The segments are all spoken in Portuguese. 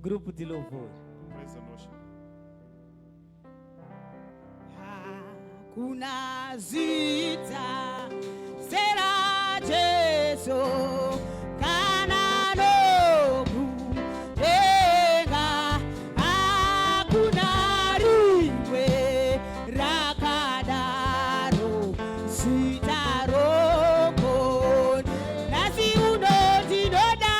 grupo de louvor. Praise and worship. Hakuna zita será Jesus kanano kutenga hakuna riwe rakadaro sitaroko nasi unodinoda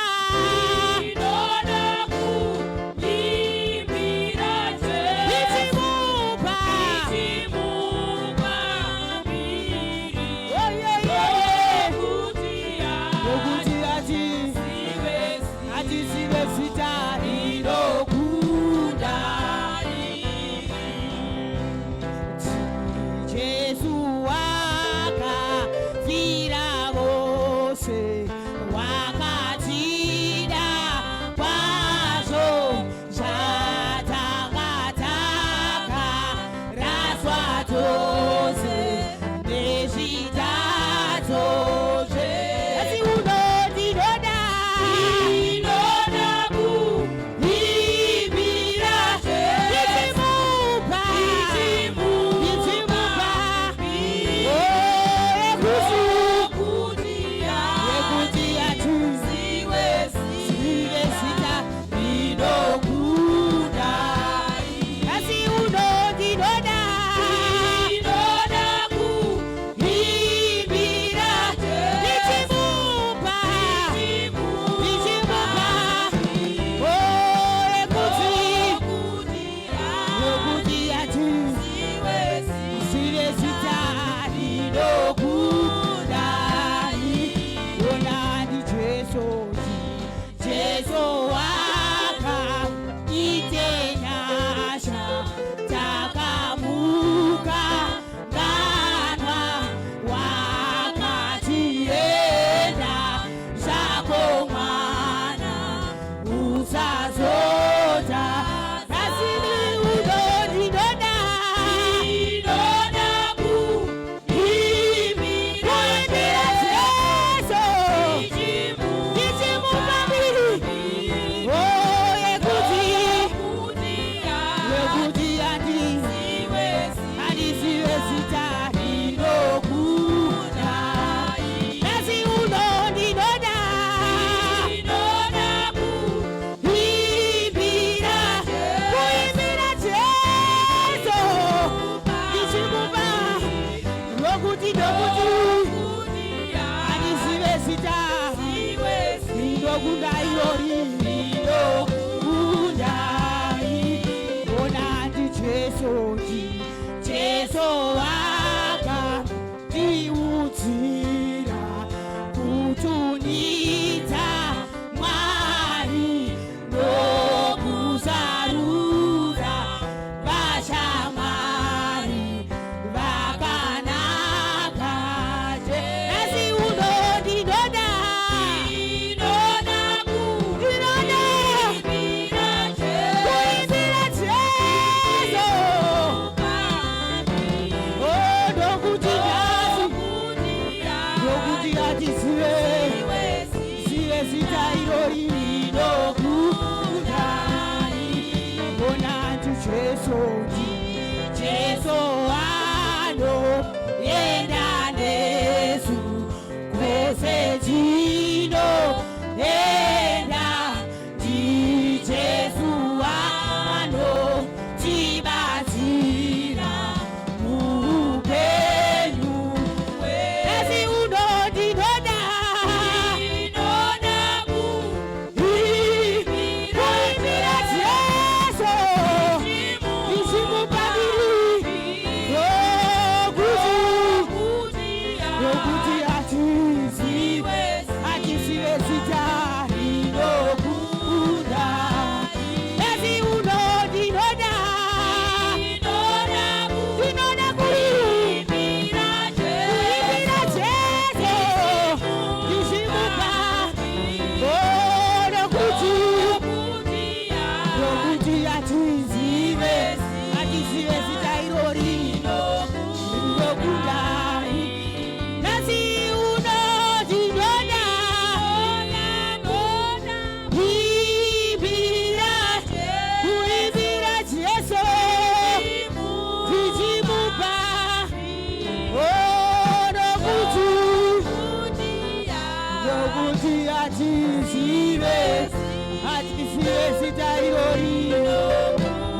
zita irorino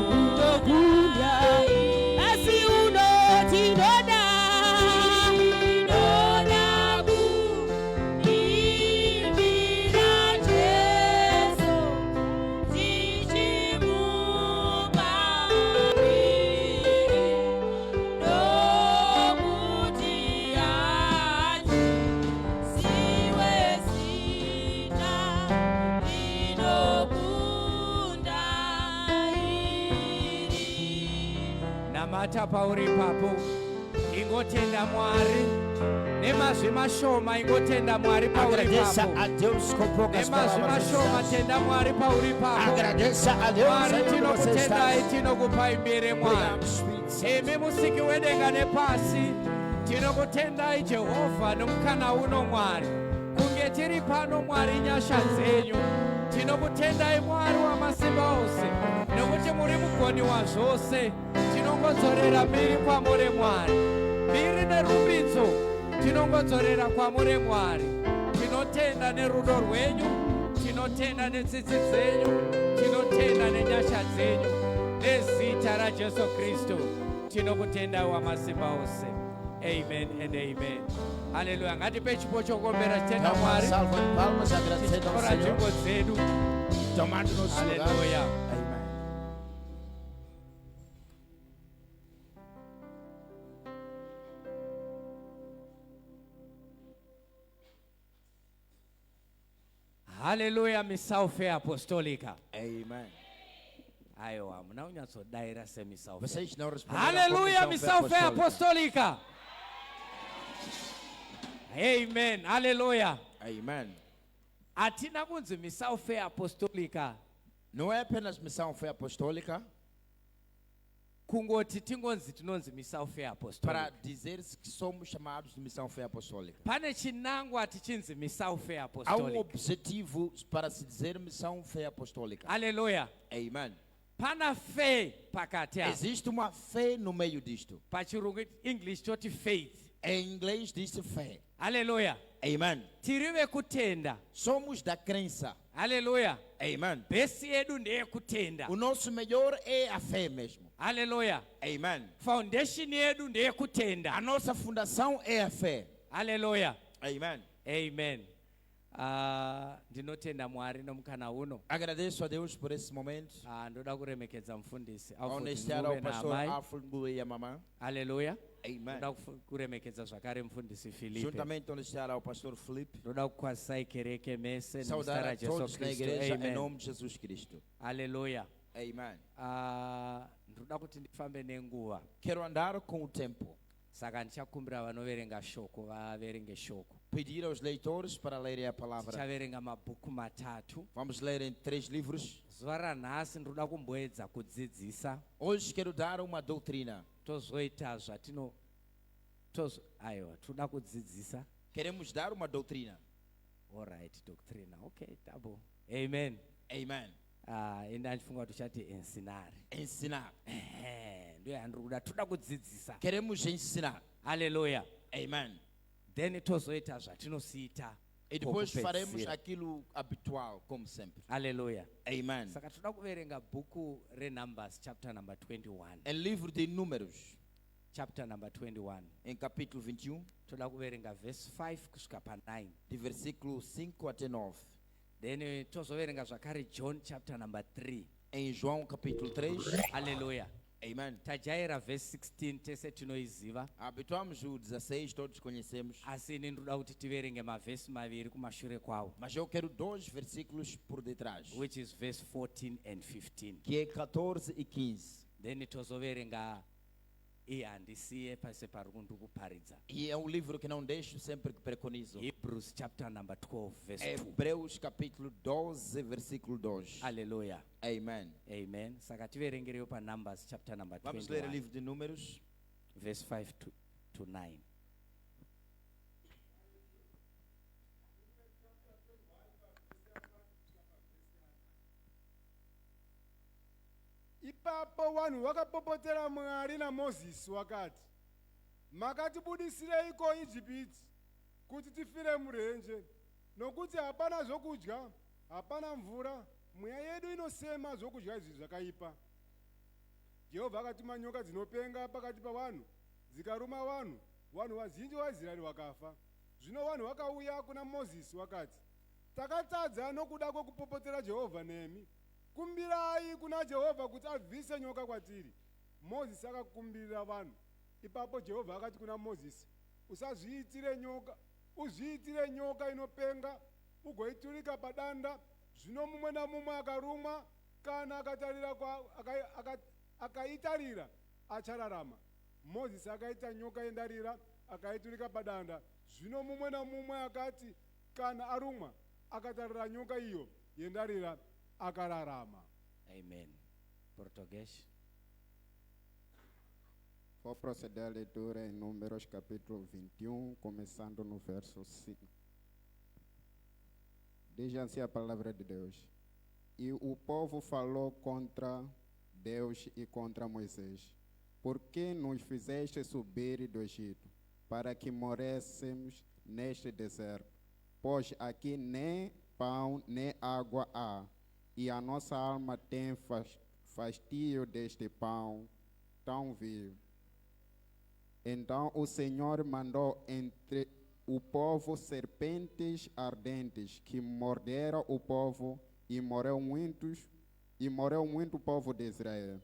rinokunda asi unotinoda namata pauri papo ingotenda Mwari nemazvi mashoma ingotenda Mwari pauri Agradeça papo a Deus com poucas nemazvi palavras. mashoma tenda Mwari pauri papo Agradeça a Deus Mwari aí onde você está. tinokutendai tinokupai mbiri Mwari Obrigado, Espírito Santo. imi musiki wedenga nepasi tinokutendai Jehovha nomukana uno Mwari kunge tiri pano Mwari nyasha dzenyu tinokutendai Mwari wamasimba ose nokuti muri mugoni wazvose tinongodzorera mbiri kwamuri Mwari mbiri nerumbidzo tinongodzorera kwamuri Mwari tinotenda nerudo rwenyu tinotenda netsitsi dzenyu tinotenda nenyasha dzenyu nezita raJesu Kristu tinokutendai wamasimba ose. Amen and amen. Hallelujah. Ngatipe chipo chokombera tenda Dá uma Mwari salva de palmas agradecendo ao ora Senhor. nzvimbo dzedu. Tomando nosso lugar. Hallelujah. Amém. Hallelujah. Misaufe apostolica. Amém. Aiwa, munaunyatsodaira semisaufe. Vocês não responderam. Hallelujah. à comissão Misaufe apostolica. Amen. Hallelujah. Amém. Atina kunzi misaufe apostolica. Não é apenas missão fé apostólica Kungoti tingonzi tinonzi misaufe para apostolica. dizer que somos chamados de missão fé apostólica. Pane chinangwa tichinzi misaufe Há apostolica. objetivo para se dizer missão fé apostólica. Hallelujah. Amém. Pana fé pakati apo. Existe uma fé no meio disto. Pachirungu English toti faith. Em inglês diz fé. Hallelujah. Amém. Tiri vekutenda. Somos da crença. Hallelujah. Amém. Besi yedu ndeyekutenda. O nosso melhor é a fé mesmo. Hallelujah. Amém. Foundation yedu A ndeyekutenda. nossa fundação é a fé. Hallelujah. Amém. Amen. Ndinotenda Mwari nomukana uno. Agradeço a Deus por esse momento. Ndoda kuremekedza mufundisi. Honestear ao pastor Alfred Ngube e a mamã. Hallelujah. Amém. Ndoda kuremekedza zvakare mufundisi Filipe. Juntamente honestear ao pastor Felipe. Ndoda kukwazisai kereke mese Saudar nemuzita a raJesu todos na Kristu. igreja em Amen. nome de Jesus Cristo. Hallelujah. Amém. Ndoda kuti ndifambe nenguva. Quero andar com o tempo. Saka ndichakumbira vanoverenga shoko vaverenge shoko. Pedir aos leitores para lerem a palavra. Tichaverenga mabhuku matatu. Vamos ler em 3 livros. Zuva ranhasi ndoda kumboedza kudzidzisa. Hoje quero dar uma doutrina. Tozoita zvatino aiwa toda kudzidzisa. Queremos dar uma doutrina. Alright, doctrina. Okay, tabo. Amen. Amen. Enda ndifunga tichati ensinari. Ensinar. Ndiyo yandiri kuda toda kudzidzisa. Queremos ensinar. Hallelujah. Amen. Then tozoita zvatinosiita. E depois kokupedzisira. faremos aquilo habitual, como sempre. Hallelujah. Amen. Saka toda kuverenga bhuku reNumbers chapter number 21. Em livro de Números, Chapter number 21. em capítulo 21, Toda kuverenga verse 5 kusvika pa9. de versículo 5 até 9. Then tozoverenga zvakare John chapter number 3. Em João capítulo 3. Hallelujah. Amen. Tajaira verse 16 tese tinoiziva. Habituamos o 16, todos conhecemos. Asi ini ndoda kuti tiverenge mavhesi maviri kumashure kwawo. Mas eu quero 2 versículos por detrás, Which is verse 14 and 15. que é 14 e 15. Then tozoverenga handisiye pase pari kundikuparidza. E é um livro que não deixo, sempre que preconizo. Hebrews chapter number 12 verse 2. Hebreus capítulo 12, versículo 2. Hallelujah. Amen. Amen. Saka tiverengereyo pa Numbers chapter number Vamos ler o 21 livro de Números, verse 5 to 9. Ipapo vanhu vakapopotera Mwari naMozisi vakati, makatibudisireiko Ijipiti kuti tifire murenje, nokuti hapana zvokudya, hapana mvura, mweya yedu inosema zvokudya izvi zvakaipa. Jehovha akatuma nyoka dzinopenga pakati pavanhu, dzikaruma vanhu, vanhu vazhinji vaIsraeri vakafa. Zvino vanhu vakauya kuna Mozisi vakati, takatadza nokuda kwokupopotera Jehovha nemi. Kumbirai kuna Jehovha kuti abvise nyoka kwatiri. Mozisi akakumbirira vanhu. Ipapo Jehovha akati kuna Mozisi, uzviitire nyoka inopenga, ugoiturika padanda. Zvino mumwe namumwe akarumwa kana akaitarira achararama. Mozisi akaita nyoka yendarira akaiturika padanda. Zvino mumwe namumwe akati kana arumwa akatarira nyoka iyo yendarira akararama. Amen. Português. Vou proceder à leitura em Números capítulo 21, começando no verso 5. Diz assim a palavra de Deus. E o povo falou contra Deus e contra Moisés. Por que nos fizeste subir do Egito, para que moréssemos neste deserto? Pois aqui nem pão nem água há, e a nossa alma tem fastio deste pão tão vil. Então o Senhor mandou entre o povo serpentes ardentes que morderam o povo e morreu muito o povo de Israel.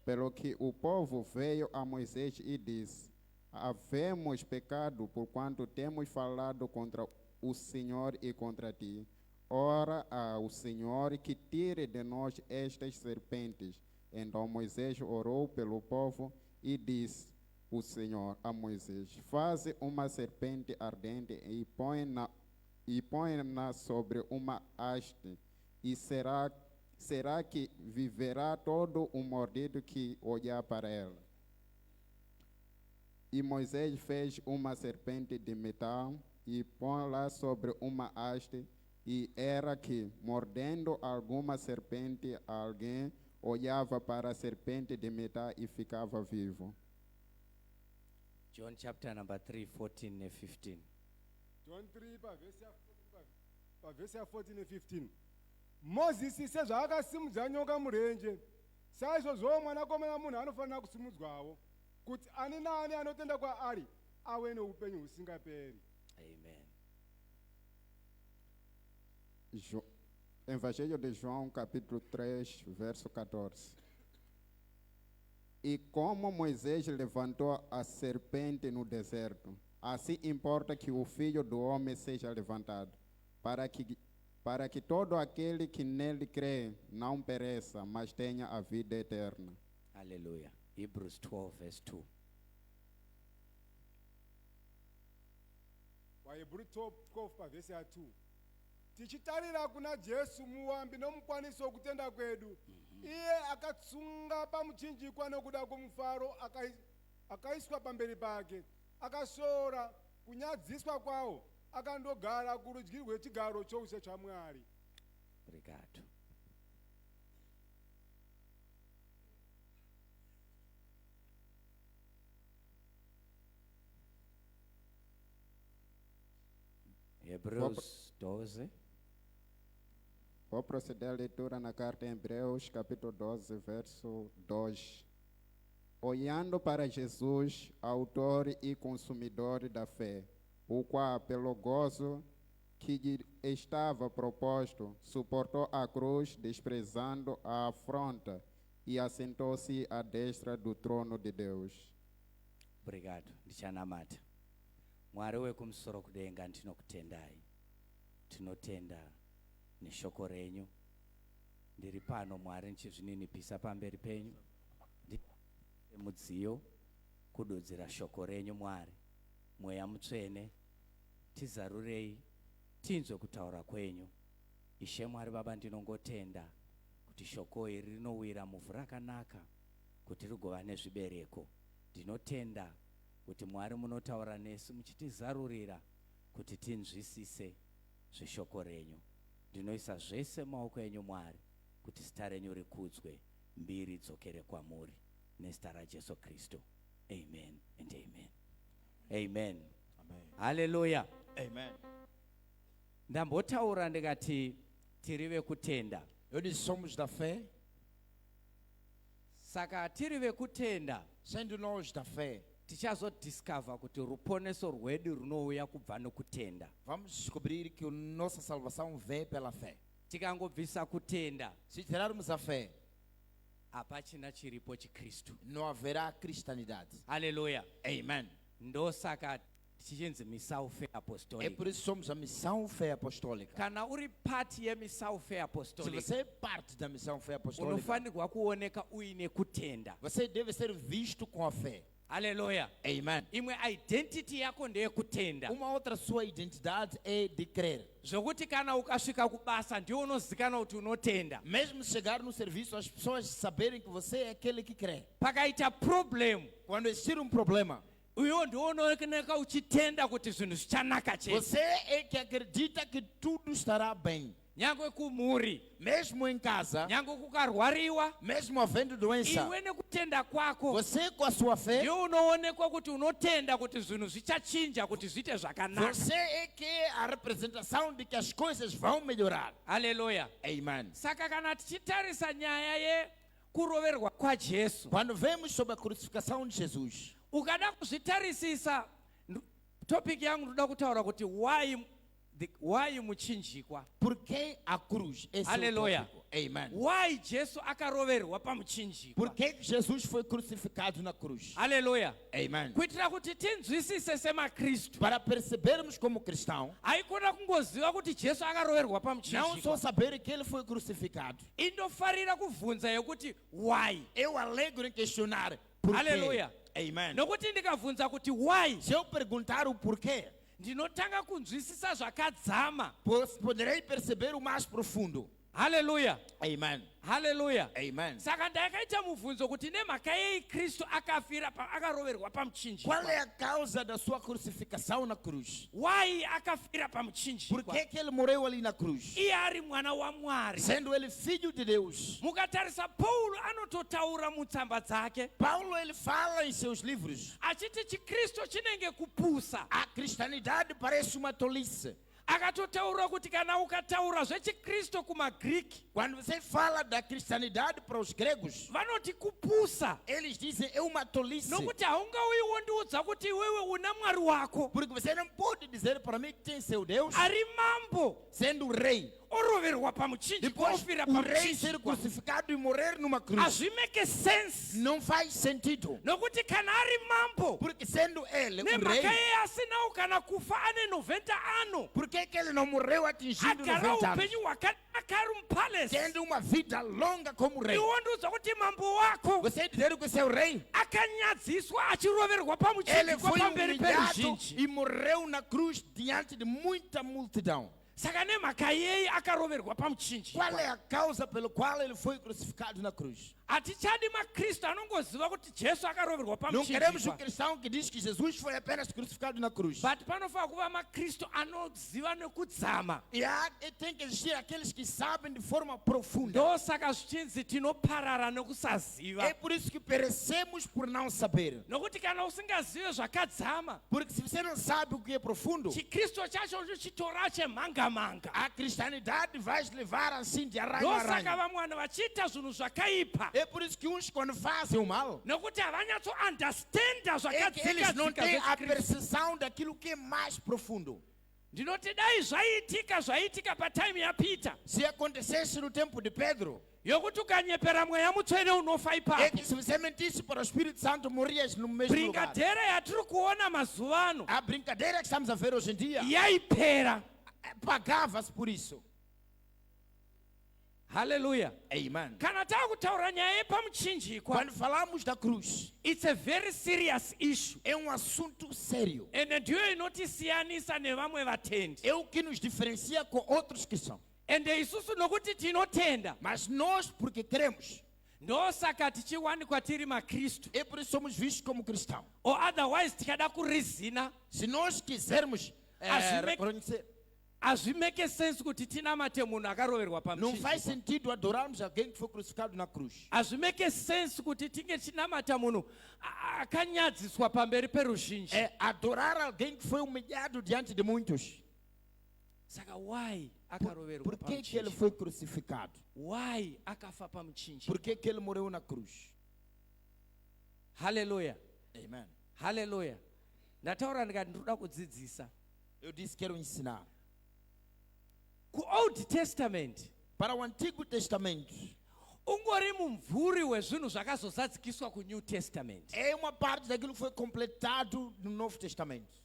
Pelo que o povo veio a Moisés e disse: havemos pecado porquanto temos falado contra o Senhor e contra ti. Ora ao Senhor que tire de nós estas serpentes. Então Moisés orou pelo povo e disse o Senhor a Moisés: faze uma serpente ardente e põe-na sobre uma haste, e será que viverá todo o mordido que olhar para ela. E Moisés fez uma serpente de metal e pôs-la sobre uma haste, e era que, mordendo alguma serpente, alguém olhava para a serpente de metal e ficava vivo. John chapter number 3, 14 and 15. John 3 pavhesi ya 14 ne 15. Mozisi sezvaakasimudza nyoka murenje, saizvozvo mwanakomana munhu anofanira kusimudzwawo, kuti ani naani anotenda kwaari ave neupenyu husingaperi. Amen. Evangelho de João, capítulo 3, verso 14. E como Moisés levantou a serpente no deserto, assim importa que o Filho do Homem seja levantado, para que todo aquele que nele crê não pereça, mas tenha a vida eterna. Hallelujah. Hebrews 12 verse 2. Vahebrew 12 pavhesi ya 2. Tichitarira kuna Jesu muwambi nomukwaniso wokutenda kwedu, iye akatsunga pamuchinjikwa nokuda kwomufaro, akaiswa pamberi pake, akashora kunyadziswa kwawo, akandogara kurudyi rwechigaro choushe chaMwari. Obrigado. Hebreus 12. Vou proceder à leitura na carta em Hebreus, capítulo 12, verso 2. Olhando para Jesus, autor e consumidor da fé, o qual, pelo gozo que lhe estava proposto, suportou a cruz, desprezando a afronta, e assentou-se à destra do trono de Deus. Obrigado. Ndichanamata. Mwari wekumusoro kudenga ndinokutendai. Tinotenda neshoko renyu. Ndiri pano Mwari ndichizvininipisa pamberi penyu. Mudziyo kududzira shoko renyu Mwari. Mweya mutsvene tizarurei tinzwe kutaura kwenyu. Ishe Mwari Baba, ndinongotenda kuti shoko iri rinowira muvhu rakanaka kuti rigova nezvibereko. Ndinotenda kuti Mwari munotaura nesu muchitizarurira kuti tinzwisise zveshoko renyu. Ndinoisa zvese maoko enyu Mwari kuti zita renyu rikudzwe, mbiri dzokere kwamuri. Nezita raJesu Kristu. Amen and amen. Amen. Amen. Hallelujah. Amen. Ndambotaura ndikati tiri vekutenda. Eu disse, somos da fé. Saka tiri vekutenda Sendo nós da fé, tichazodiscover kuti ruponeso rwedu runouya kubva nokutenda. vamos descobrir que a nossa salvação vem pela fé. Tikangobvisa kutenda, Se tirarmos a fé, hapachina chiripo chikristu. não haverá cristianidade. Haleluya. Amen. Ndosaka tichinzi misau fe É apostolic. por isso que somos a missão fé apostólica. Kana uri part yemisau fe Se apostolic, você é parte da missão fé apostólica, unofanirwa kuoneka uine kutenda. você deve ser visto com a fé. Haleluya. Amen. Imwe identity yako ndeyekutenda. Uma outra sua identidade é de crer. Zvokuti kana ukasvika kubasa ndiwo unozikanwa kuti unotenda. Mesmo chegar no serviço, as pessoas saberem que você é aquele que crê. Pakaita problem, Quando existir um problema, uyo ndiwo unooneka uchitenda kuti zvinhu zvichanaka chete. você é que acredita que tudo estará bem. Nyangwe kumhuri, Mesmo em casa, nyangwe kukarwariwa, mesmo havendo doença, iwe nekutenda kwako você com a sua fé, ndiwo unoonekwa kuti unotenda kuti zvinhu zvichachinja kuti zviite zvakanaka. você é que é a representação de que as coisas vão melhorar. Haleluya. Amen. Saka kana tichitarisa nyaya yekuroverwa kwaJesu, Quando vemos sobre a crucificação de Jesus, ukada kuzvitarisisa, topic yangu ndoda kutaura kuti why muchinjikwa. por que a cruz? Esse é o Aleluia. tópico. Amen. Why Jesu akaroverwa pamuchinjikwa. Por que Jesus foi crucificado na cruz? Haleluya. Amen. Kuitira kuti tinzwisise semakristu, Para percebermos como cristão, haikona kungoziva kuti Jesu akaroverwa não só pamuchinjikwa. saber que ele foi crucificado. Indofarira kubvunza yekuti why. Eu alegro em questionar por quê. Aleluia. Amen. Nokuti ndikabvunza kuti why, Se eu perguntar o porquê, ndinotanga kunzwisisa zvakadzama. poderei perceber o mais profundo. Haleluya. Amen. Haleluya. Amen. Saka ndakaita mubvunzo kuti nemhaka yei Kristu akafira akaroverwa Qual pamuchinjikwa. é a causa da sua crucificação na cruz? Why akafira Por pamuchinjikwa? que ele morreu ali na cruz? Iye ari mwana waMwari. Sendo ele filho de Deus. Mukatarisa Paulo anototaura mutsamba dzake Paulo ele fala em seus livros, achiti chikristu chinenge kupusa. a cristianidade parece uma tolice. Akatotaura kuti kana ukataura zvechikristu kumagriki Quando você fala da cristianidade para os gregos, vanoti kupusa, eles dizem é uma tolice. nokuti haungauyi wondiudza kuti iwewe una mwari wako Porque você não pode dizer para mim que tem seu Deus ari mambo sendo rei. oroverwa pamuchinjikwa Depois ofira o rei ser pamuchinjikwa. crucificado e morrer numa cruz. Hazvimeke sense, Não faz sentido. nokuti kana ari mambo Porque sendo ele o nemhaka rei, yeye asinawo kana kufa ane 90 ano, por que que ele não morreu atingindo agara 90 anos? upenyu hwakanaka ari mupalace, Tendo uma vida longa como rei. iwondiudza kuti mambo wako Você dizer que o seu rei, akanyadziswa achiroverwa ele pamuchinjikwa foi pamberi humilhado peruzhinji. e morreu na cruz diante de muita multidão. Saka nemhaka yei akaroverwa Qual é pamuchinjikwa. a causa pelo qual ele foi crucificado na cruz? Hatichadi makristu anongoziva kuti Jesu akaroverwa Não queremos um pamuchinjikwa, cristão que diz que Jesus foi apenas crucificado na cruz. but panofanira kuva makristu anoziva nekudzama. E tem que existir aqueles que sabem de forma profunda. Ndosaka zvichinzi tinoparara nekusaziva. É por isso que perecemos por não saber. Nokuti kana usingazive zvakadzama, Porque se você não sabe o que é profundo, chikristu chacho chitora chemanga-manga. a cristianidade vai te levar assim de arranho a Ndosaka arranho. vamwe vanhu vachiita zvinhu zvakaipa, É por isso que uns quando fazem o mal, nokuti havanyatsoandastenda é que eles não zvakadzika têm a zvechikristu. percepção daquilo que é mais profundo. Ndinoti dai zvaitika patime yapita Se acontecesse no tempo de Pedro, yokuti ukanyepera mweya mutsvene unofa é ipapo. que se você mentisse para o Espírito Santo, morrias no mesmo lugar. Bringadera yatiri kuona mazuva ano A brincadeira que estamos a ver hoje em dia, yaipera. pagava-se por isso. Haleluya. Amen. Kana taakutaura nyaya yepamuchinjikwa, Quando falamos da cruz, it's a very serious issue, é um assunto sério. ende ndiyo inotisiyanisa nevamwe vatendi. É o que nos diferencia com outros que são. Ende isusu nokuti tinotenda, Mas nós, porque cremos, ndosaka tichiwanikwa tiri makristu, é por isso que somos vistos como cristãos. or otherwise tikada kurizina. Se nós quisermos reconhecer, Hazvimeke sense kuti tinamate munhu akaroverwa não faz pamuchinjikwa. sentido adorarmos alguém que foi crucificado na cruz. Hazvimeke sense kuti tinge tinamata munhu akanyadziswa pamberi peruzhinji. É adorar alguém que foi humilhado diante de muitos. Saka why akaroverwa Por que que ele pamuchinji? foi crucificado? Why akafa pamuchinji? Por que que ele morreu na cruz? Haleluya, Amen. haleluya. Ndataura ndikati ndinoda kudzidzisa. Eu disse quero ensinar. Ku Old Testament, Para o Antigo Testamento, ungori mumvuri wezvinhu zvakazozadzikiswa ku New Testament. é uma parte daquilo que foi completado no Novo Testamento.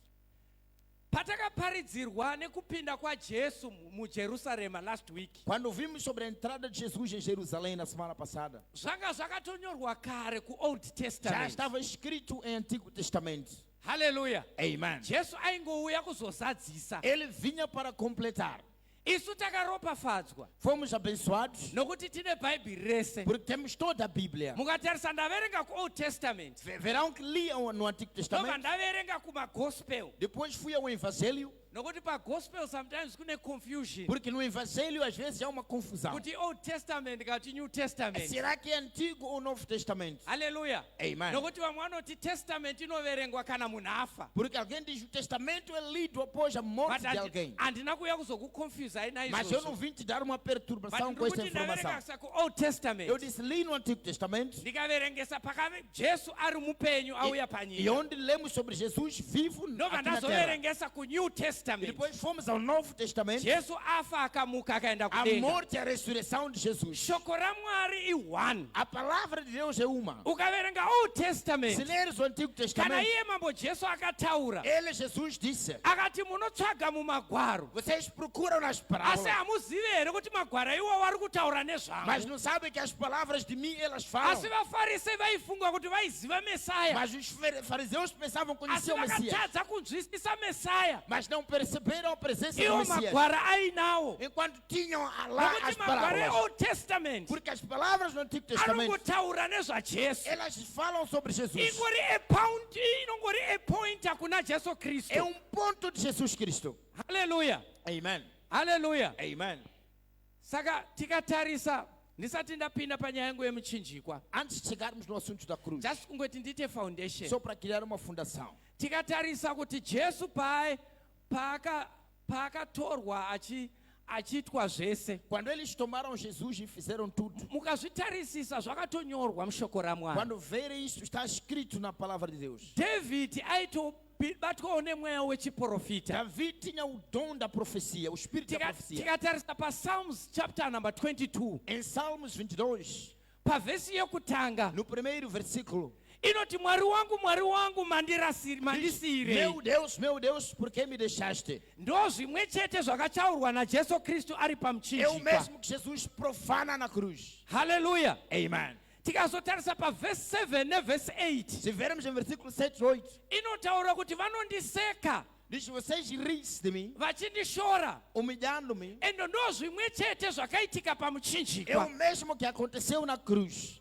Patakaparidzirwa nekupinda kwaJesu muJerusarema last week, Quando vimos sobre a entrada de Jesus em Jerusalém na semana passada, zvanga zvakatonyorwa kare ku Old já Testament. estava escrito em Antigo Testamento. Haleluya. Amen. Jesu aingouya kuzozadzisa. Ele vinha para completar. Isu takaropafadzwa Fomos abençoados nokuti tine bhaibheri rese. porque temos toda a Bíblia. Mukatarisa ndaverenga ku Old Testament, Verão que liam no Antigo ndobva Testamento. ndaverenga kumagospel, Depois fui ao Evangelho, nokuti pagospel sometimes kune confusion porque no Evangelho às vezes há uma confusão. kuti Old Testament kati New Testament. Será que é Antigo ou Novo Testamento? Haleluya. Amen. Nokuti vamwe vanoti testament inoverengwa kana munhu afa. Porque alguém diz o Testamento é lido após a morte But de alguém. handina kuuya kuzokuconfusai Mas eu não naizvozvo. vim te dar uma perturbação But com esta ndikuti ndaverenga informação. sa ku Old Testament, Eu disse, li no Antigo Testamento, ndikaverengesa pakave Jesu ari mupenyu auya e panyika. onde lemos sobre Jesus vivo Ndobva aqui na terra. ndazoverengesa ku New E Testament, depois fomos ao Novo Testamento, Jesu afa akamuka akaenda a kudenga. morte e a ressurreição de Jesus. Shoko raMwari i1. A palavra de Deus é uma. Ukaverenga Old Se Testament, leres o Antigo kana Testamento, iye mambo Jesu akataura ele, Jesus, disse, akati munotsvaga mumagwaro, vocês procuram nas asi parábolas, hamuzivi here kuti magwaro iwo vari kutaura mas nezvangu. não sabem que as palavras de mim, elas Asi falam. vafarisei vaifunga kuti vaiziva Mesaya, Mas os fariseus pensavam asi conhecer o Messias, vakatadza kunzwisisa Mesaya. mas não perceberam a presença do Iwo Messias. magwaro ainawo, Enquanto tinham lá as nokuti magwaro palavras. eOld Testament Porque as palavras do Antigo Testamento, anongotaura nezvajesu. elas falam sobre Jesus. Inongori epointa kuna Jesu Kristu. É ponto de Jesus Cristo. Haleluya, Amen. haleluya. Amen. Saka tikatarisa, ndisati ndapinda panyaya yangu yemuchinjikwa, Antes de chegarmos no assunto da cruz, just kungoti ndite foundation. só para criar uma fundação. Tikatarisa kuti Jesu paakatorwa achiitwa zvese, Quando eles tomaram Jesus e fizeram tudo, mukazvitarisisa zvakatonyorwa mushoko raMwari. quando verem isso, está escrito na palavra de Deus. David aitobatwawo nemweya wechiprofita. Davi tinha o dom da profecia, o espírito da profecia. Tikatarisa paPsalms chapter number 22, Em Salmos 22, pavhesi yekutanga no primeiro versículo, inoti, Mwari wangu mandisiyirei. meu Deus, por que me deixaste? Ndo zvimwe chete zvakataurwa naJesu Kristu ari É o pamuchinjikwa. mesmo que Jesus profana na cruz. Haleluya. Amen. Tikazotarisa pavhesi 7 nevhesi 8, Se vermos em versículo 7 e 8, inotaura kuti vanondiseka diz, vocês riem de mim, vachindishora, humilhando-me. endo ndo zvimwe chete zvakaitika É o pamuchinjikwa. mesmo que aconteceu na cruz.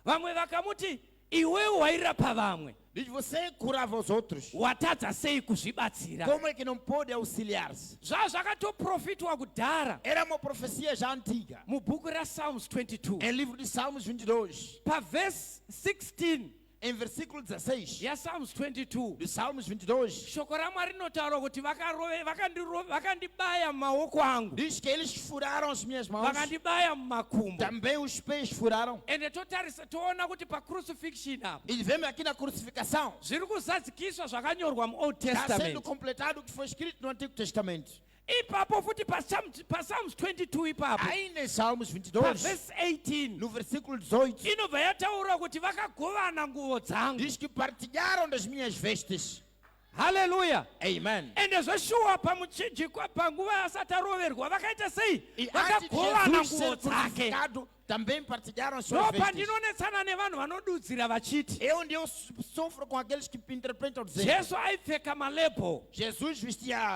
Vamwe vakamuti, iwewe wairapa vamwe, Diz, você curava os outros. watadza sei kuzvibatsira? Como é que não pode auxiliar-se? Zvazvakatoprofitwa kudhara Era uma profecia já antiga. mubhuku raPsalms 22, Em livro de Salmos 22, pavhesi 16 em versículo 16, yaPsalms 22, de Salmos 22, shoko raMwari rinotaura kuti vakandibaya mumaoko angu, diz que eles furaram as minhas mãos, vakandibaya mumakumbo. também os pés furaram. Ende totarisa toona kuti pacrucifixion apo E vemos aqui na crucificação, zviri kuzadzikiswa zvakanyorwa muOld está sendo Testament. completado o que foi escrito no Antigo Testamento. Ipapo futi paPsalms 22 ipapo Ainda em Salmos 22, pavhesi 18 no versículo 18, inobva yataura kuti vakagovana nguo dzangu. diz que partilharam das minhas vestes. Haleluya. Amen. Ende zveshuwa pamuchinjikwa panguva asati aroverwa vakaita sei? E antes de Vakagovana Jesus nguo ser dzake. crucificado, também partilharam as suas Ndo vestes. pandinonetsana nevanhu vanodudzira vachiti É onde eu sofro com aqueles que interpretam dizendo, Jesu aipfeka malebo. Jesus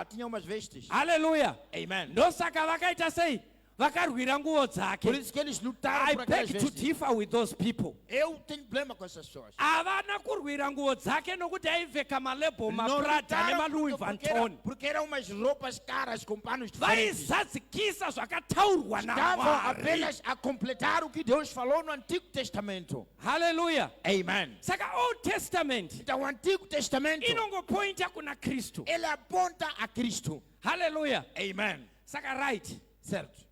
tinha umas vestes. Haleluya. Amen. Ndosaka vakaita sei? vakarwira nguo Por dzake. isso que eles lutaram I por aquelas beg to vestes. differ with those people. Eu tenho problema com essas pessoas. Havana kurwira nguo dzake nokuti aivheka malebo Não maprada lutaram nemalouis vuitton. porque eram umas roupas caras com panos diferentes. vaizadzikisa zvakataurwa Estavam naMwari. apenas a completar o que Deus falou no Antigo Testamento. Haleluya. Amen. Saka Old Testament Então o Antigo Testamento, inongopointa kuna Kristu. ele aponta a Cristo. Haleluya. Amen. Saka right. Certo.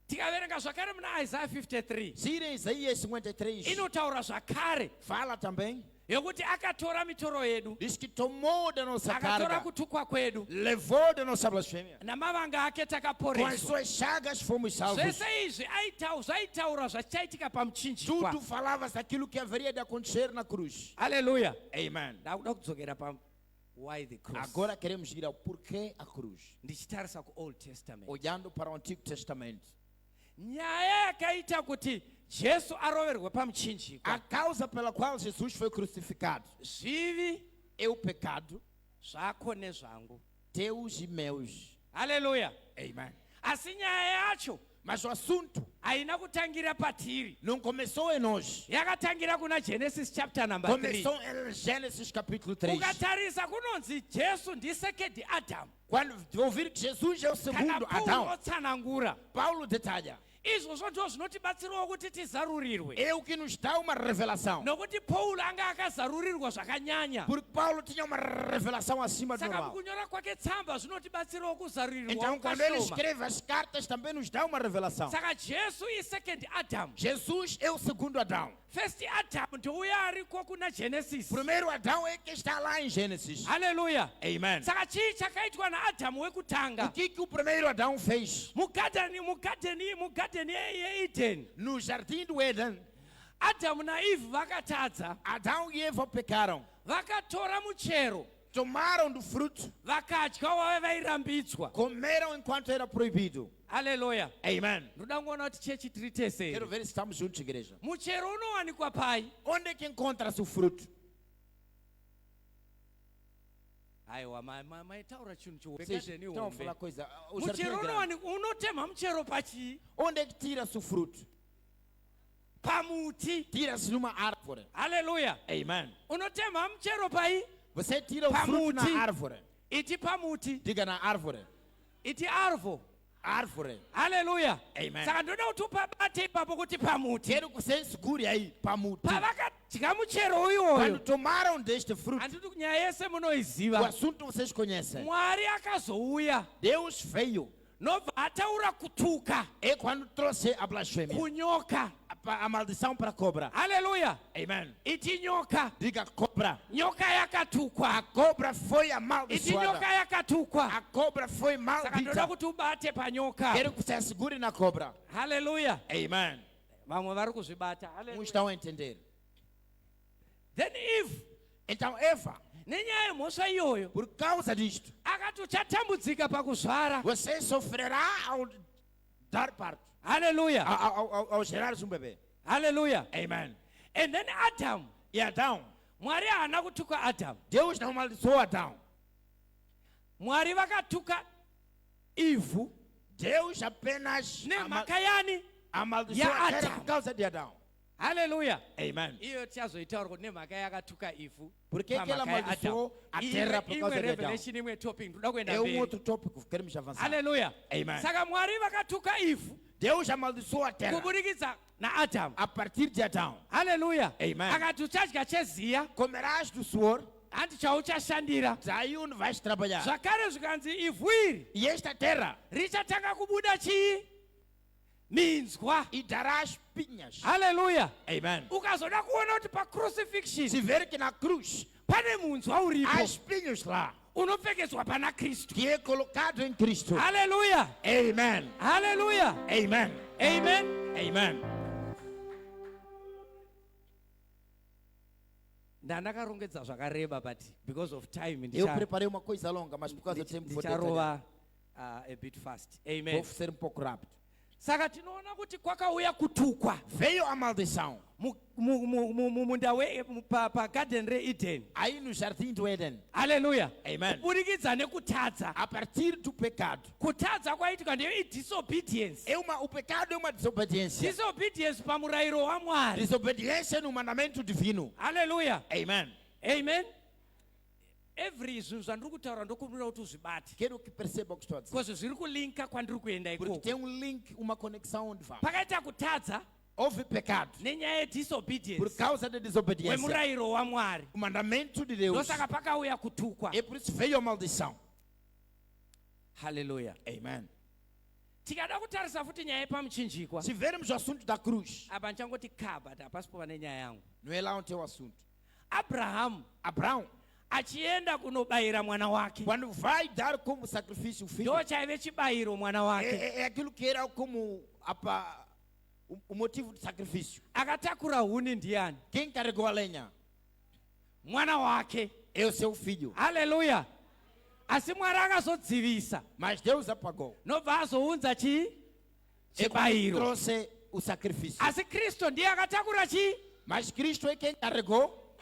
Tikaverenga zvakare muna Isaiah 53 Se ir em Isaías 53, inotaura zvakare fala também, yokuti akatora mitoro yedu, diz que tomou da nossa akatora carga, kutukwa kwedu, levou da nossa blasfêmia. namavanga ake Com as takaporeswa. suas chagas fomos salvos. Zvese izvi zvaitaura zvachichaitika pamuchinjikwa. Tudo falava daquilo que haveria de acontecer na cruz. Haleluya. Amen. Ndakuda kudzokera pa why the cross. Agora queremos ir ao porquê a cruz. Ndichitarisa kuOld Testament. Olhando para o Antigo Testamento. Nyaya yakaita kuti Jesu aroverwe A pamuchinjikwa. causa pela qual Jesus foi crucificado Zvivi é o pecado, zvako nezvangu. teus e meus. Haleluya. Amen. Asi nyaya yacho Mas o assunto haina kutangira patiri. não começou em nós. Yakatangira kuna Genesis chapter number 3. Começou em Gênesis capítulo 3. Ukatarisa kunonzi Jesu ndisekedi Adam. Quando ouvir que Jesus é o Kana segundo Paulo Adão, otsanangura. Paulo detalha. Izvozvo ndo zvinotibatsirawo kuti tizarurirwe. É o que nos dá uma revelação. Nokuti Paulo anga akazarurirwa zvakanyanya. Porque Paulo tinha uma revelação acima do Saka normal. mukunyora kwake tsamba zvinotibatsirawo kuzarurirwa Então, quando ele kwashoma. escreve as cartas, também nos dá uma revelação. Saka Jesu isecond Adam. Jesus é o segundo Adão. First Adam ndouya ariko kuna Genesis. Primeiro Adão é que está lá em Gênesis. Haleluya. Amen. Saka chii chakaitwa naAdamu O wekutanga. que o primeiro Adão fez? Mugadheni yeEden. No jardim do Éden, Adamu naEve vakatadza. Adão e Eva pecaram. Vakatora muchero. Tomaram do fruto, Vakadya wave vairambidzwa. comeram enquanto era proibido. Haleluya. Amen. Ndoda kuona kuti chechi tiri Quero teseri. ver se estamos juntos, igreja. Muchero unowanikwa pai. Onde é que encontra-se o fruto? Aiwa maitaura chinhu Vocês chihope. estão a falar coisa. O jardim é Muchero grande. unotema muchero pachii. Onde é que tira-se o fruto? Pamuti. Tira-se numa árvore. Haleluya. Amen. Unotema muchero pai. Você tira o fruto Pamuti. na árvore. Iti pamuti. Diga na árvore. Iti arvo. Árvore. Haleluya. Amen. Saka ndoda kuti upabate ipapo kuti pamuti. Quero que você segure aí, pamuti. Pavakadya muchero Quando uyoyo. tomaram deste fruto, Handiti kuti nyaya yese o munoiziva. assunto vocês conhecem. Mwari akazouya Deus veio. nobva ataura kutuka É quando trouxe a blasfêmia. kunyoka. A maldição para a cobra. Haleluya. Amen. Iti nyoka. Diga cobra. Nyoka A yakatukwa. cobra foi Iti amaldiçoada. nyoka yakatukwa. A cobra foi Saka ndoda maldita. kuti ubate panyoka. Quero que você segure na cobra. Haleluya. Amen. Vamwe vari kuzvibata. Uns Haleluya. estão a entender. Then Eve Então Eva, nenyaya yemhosva iyoyo por causa disto, akati uchatambudzika pakuzvara. você sofrerá ao dar parto, Haleluya. ao gerares um bebê. Haleluya. Amen. And then Adam, E Adão, Mwari haana kutuka Adam. Deus não amaldiçoou Adão. Mwari vakatuka Eve Deus apenas nemhaka yani. amaldiçoou Ya a terra Adão. por causa de Adão. Haleluya. Amen. Iyo tichazoitaura kuti nemhaka yakatuka Eve. Por que que ela pamhaka amaldiçoou a terra por causa imwe de Adão? revelation imwe topic ndoda kuenda É um mberi. outro tópico que queremos avançar. Haleluya. Amen. Saka Mwari vakatuka Eve Deus amaldiçoou a terra kuburikidza naAdamu. a partir de Adão. Haleluya. Amen. Akati uchadya cheziya Comerás do suor, handi chauchashandira. daí onde vais trabalhar. Zvakare zvikanzi ivhu iri E esta terra, richatanga kubuda chii? Minzwa. e darás pinhas. Haleluya. Amen. Ukazoda kuona kuti pacrucifixion Se ver que na cruz pane munzwa uripo há espinhos lá, unopfekedzwa pana Kristu. que é colocado em Cristo. Haleluya. Amen. Haleluya. Amen. Amen. Amen. Ndandakarongedza zvakareba but because of time Eu preparei uma coisa longa, mas por causa do tempo vou detalhar. ndicharova a bit fast. Amen. Vou ser um pouco rápido. saka tinoona kuti kwakauya kutukwa Veio a maldição. mumunda pagarden reEden. Aí no jardim do Éden. Haleluya. Amen. Kuburikidza nekutadza. A partir do pecado. Kutadza kwaitika ndiyo disobedience. O pecado é uma desobediência. Disobedience pamurayiro waMwari. Desobediência no mandamento divino. Haleluya. Amen. Amen. Every zvinhu zvandiri kutaura ndokumbira kuti uzvibate. Quero que perceba o que estou a dizer. Because zviri kulinka kwandiri kuenda Porque ikoko. tem link, uma conexão onde vamos. Pakaita kutadza Houve pecado. nenyaya Por yedisobedience causa da desobediência. wemurayiro waMwari. O mandamento de Deus. Ndosaka pakauya kutukwa. E por isso veio a maldição. Haleluya. Amen. Tikada kutarisa futi nyaya yepamuchinjikwa. Se vermos o assunto da cruz, Apa ndichangoti kaba hapasi pova nenyaya yangu. não é lá onde é o assunto. Abrahamu Abraão, achienda kunobayira mwana wake. quando vai dar como sacrifício o filho, Ndo chaive chibayiro mwana wake. é aquilo que era como o motivo de sacrifício. Akatakura huni ndiani? Quem carregou a lenha? Mwana wake. É o seu filho. Haleluya. Asi Mwari akazodzivisa. Mas Deus apagou. Nobva azounza É quando chibayiro. trouxe o sacrifício. Asi Kristo ndiye akatakura Mas Cristo é quem carregou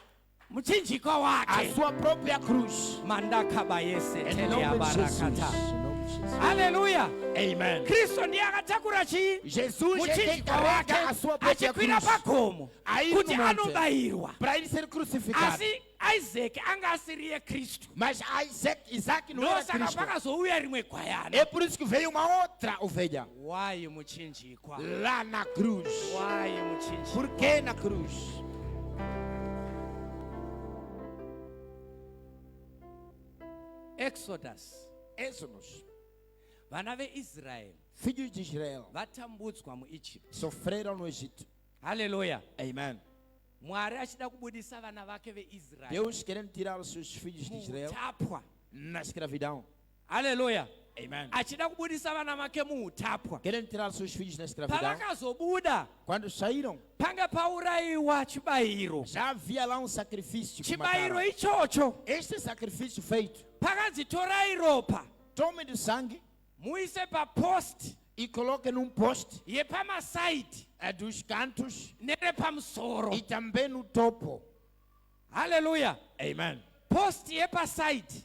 muchinjikwa a wake. sua própria cruz. Mandakaba yese Em tele nome de Jesus. abarakata. Em nome de Jesus. Haleluya. Amen. Kristo ndiye akatakura Jesus é quem muchinjikwa carrega a wake sua própria achikwira cruz. pagomo Aí no kuti monte. anobayirwa. Para ele ser crucificado. Asi Isaac anga asiriye Kristu. Mas Isaac não era Ndosaka Cristo. pakazouya rimwe gwayana. É por isso que veio uma outra ovelha. Why muchinjikwa? Lá na cruz. Why muchinjikwa? Por que na cruz? Exodus. Êxodos. Vana veIsraeri Filhos de Israel vatambudzwa muEgypt. sofreram no Egito. Haleluya. Amen. Mwari achida kubudisa vana vake veIsraeri Deus querendo tirar os seus filhos de Israel muutapwa. na escravidão. Haleluya. Amen. Achida kubudisa vana vake muutapwa. Querendo tirar os seus filhos na escravidão. Pavakazobuda Quando saíram, panga paurayiwa chibayiro. já havia lá um sacrifício. que Chibayiro mataram. ichocho Este sacrifício feito, pakazi torai ropa tome do sangue muise papost e coloque num poste yepamasaidi dos cantos nerepamusoro. e também no topo. Haleluya. Amen. Post yepasaidi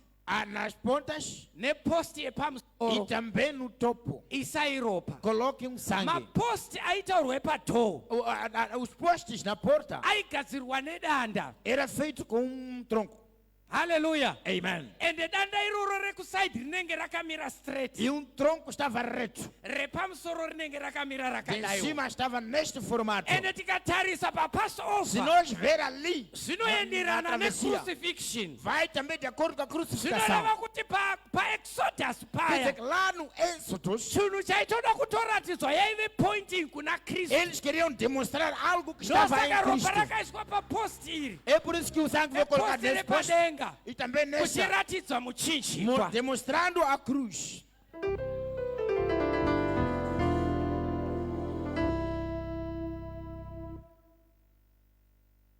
Nas pontas nepost e yepamusoro também no topo. isai ropa. Coloque sangue. Mapost aitaurwe padhoo Os postes na porta aigadzirwa nedanda. era feito com tronco. Haleluya. Amen. Ende danda iroro rekusaidi rinenge rakamira straight, E tronco estava reto. repamusoro rinenge rakamira De rakadaiwo. cima estava neste formato. Ende tikatarisa Se papassover nós ver ali, zvinoenderana na travessia, necrucifixion. vai também de acordo com a crucificação. Zvinoreva kuti paExodus Quer paya dizer que lá no Êxodo, chinhu chaitoda kutoratidzwa yaive pointing kuna Kristu. eles queriam demonstrar algo que estava Ndosaka em ropa Cristo. rakaiswa paposti iri É por isso que o sangue foi colocado neposti nesse poste repadenga e também nessa, kuchiratidzwa muchinjikwa. demonstrando a cruz.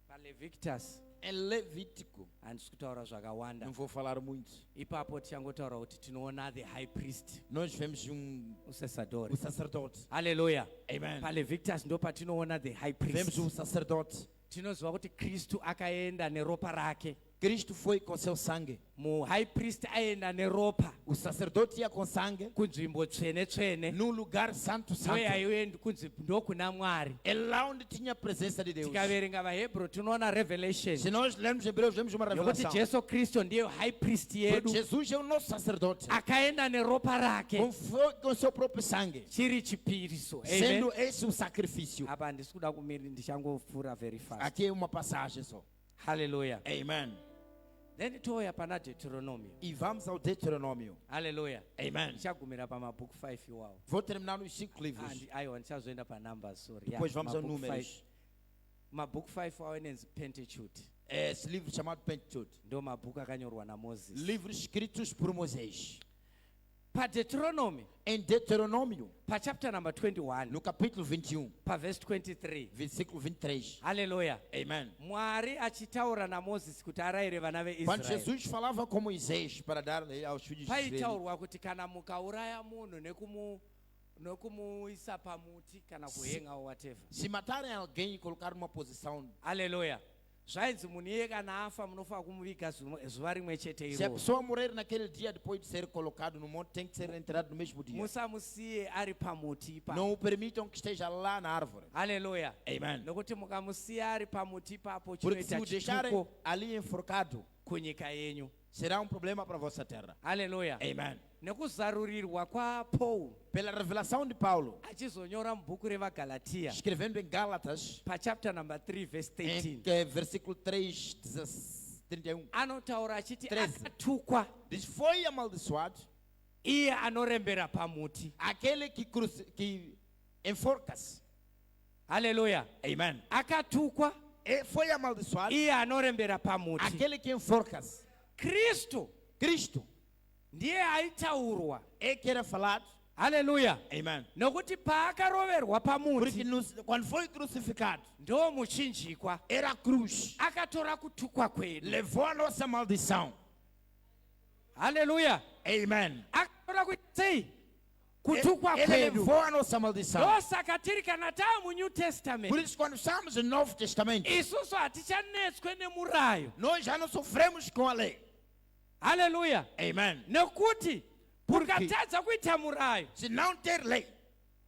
PaLeviticus Em Levítico, handisi kutaura zvakawanda. não vou falar muito. Ipapo tichangotaura kuti tinoona the high priest Nós vemos o usesadori. sacerdote. Haleluya. Amen. PaLeviticus ndo patinoona the high Vemos priest. o sacerdote. Tinoziva kuti Kristu akaenda neropa rake. Cristo foi com seu sangue. High priest aenda neropa O sacerdote ia com sangue kunzvimbo tsvene-tsvene no lugar santo santo. noyaiwendi kunzi ndokuna Mwari. É lá onde tinha a presença de Deus. Tikaverenga vaHebrew tinoona Revelation Se nós lermos Hebreus, vemos uma yokuti revelação. Jesu Kristu ndiye high priest Porque yedu Jesus é o nosso sacerdote. akaenda neropa rake Com seu próprio sangue. chiri chipiriso. Amen. Sendo esse um sacrifício. Apa ndisi kuda kumiri ndichangofura very fast. Aqui é uma passagem só. Hallelujah. Amen. Then toya pana Deuteronomio. E vamos ao Deuteronômio. Hallelujah. Amen. Ndichagumira pamabook 5 iwawo. Vou terminar nos 5 livros. Aiwa ndichazoenda paNumbers, sorry. Depois vamos ao mabook Números. 5. Mabook 5 awenenzi Pentateuch. É esse livro chamado Pentateuch. Ndo mabhuku akanyorwa naMoses. Livros escritos por Moisés. PaDeuteronomy, Em Deuteronômio, chapter number 21, no capítulo 21, verse 23. versículo 23. Hallelujah. Amen. Mwari achitaura naMoses kuti arayire vana Quando veIsraeri. Jesus falava com Moisés para dar aos filhos de Israel, Paitaurwa kuti kana mukauraya munhu nokumuisa pamuti kana kuhenga or whatever. Se matarem alguém e colocar numa posição, Haleluya. Zvainzi munhu iye kana afa munofanira kumuviga zuva rimwe chete se a iroro. pessoa morrer naquele dia depois de ser colocado no monte, tem que ser enterrado no mesmo dia. Musamusiye ari pamuti ipapo. Não o permitam que esteja lá na árvore. Haleluya. Amen. Nokuti mukamusiya ari pamuti ipapo Porque se chinoita o deixarem chituko ali enforcado, kunyika yenyu. será problema para a vossa terra. Haleluya. Amen. Nekuzarurirwa kwaPaul Pela revelação de Paulo, achizonyora mubhuku revaGalatia escrevendo em Gálatas, pachapter number 3 verse 13 versículo 3, 31, anotaura achiti 13. akatukwa diz: foi amaldiçoado iye anorembera pamuti. aquele que enforca-se. Haleluya. Amen. Akatukwa Foi amaldiçoado iye anorembera pamuti. aquele que enforca-se. Kristu Cristo ndiye aitaurwa. é que era falado. Haleluya. Amen. Nokuti paakaroverwa Porque pamuti quando foi crucificado, ndo muchinjikwa era a cruz. akatora kutukwa kwedu. Levou a nossa maldição. Haleluya. Amen. Akatora kuitei kutukwa Ele kwedu. levou a nossa maldição. Ndosaka tiri kana taa muNew Por Testament isso, quando estamos no Novo Testamento, isusu hatichanetswe nemurayo. nós já não sofremos com a lei. Haleluya. Amen. Nekuti Por quê? ukatadza kuita murayo Se não ter lei,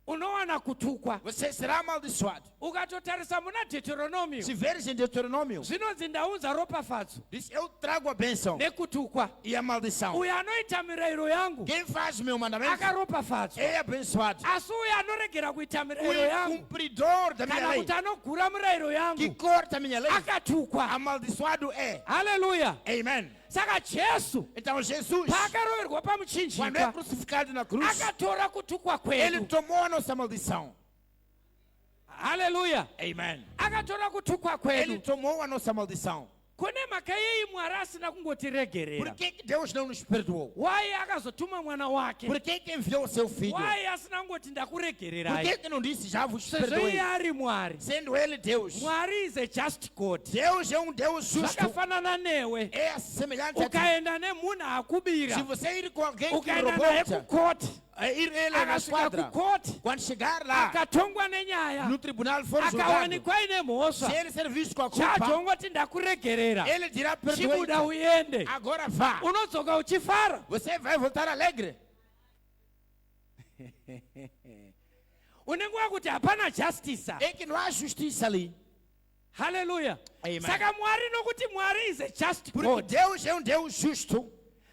unowana kutukwa. você será amaldiçoado. Ukatotarisa muna Deuteronomio Se veres em Deuteronômio, zvinonzi ndaunza ropafadzo diz: eu trago a bênção nekutukwa. e a maldição. Uyo anoita mirayiro yangu Quem faz meu mandamento akaropafadzwa, é abençoado. asi uyo anoregera kuita O mirayiro yangu cumpridor da minha kana lei, kuti anogura mirayiro que yangu corta a minha lei, akatukwa. amaldiçoado é. Haleluya. Amen. Saka Jesu Então Jesus, paakaroverwa quando é pamuchinjikwa crucificado na cruz, akatora kutukwa ele kwedu. tomou a nossa maldição. Haleluya. Amen. Akatora kutukwa Ele kwedu. tomou a nossa maldição. Kune mhaka yeyi Mwari asina kungotiregerera. Por que Deus não nos perdoou? Wai akazotuma mwana wake. Por que enviou o seu filho? Wai asina kungoti Por ndakuregererai. que não disse já vos Sezvo perdoei? iye ari Mwari. Sendo ele Deus. Mwari is a just God. Deus é Deus justo. Zvakafanana newe. É semelhante a ti. Ukaenda nemunhu akubira. Se você ir com alguém que Ukaenda roubou, naye kukoti. ir ele na Akasvika esquadra, kukoti. quando chegar lá Akatongwa nenyaya. no tribunal for julgado, Akawanikwa ine mhosva. se ele ser visto com a culpa, Chadzongoti ndakuregerera. ele dirá: Chibuda perdoe. uende. Agora vá. Unodzoka uchifara. Você vai voltar alegre. Unenge wakuti hapana justice. É que não há justiça ali. Haleluya. Amen. Saka Mwari nokuti Mwari is a just Porque God. Deus é Deus justo.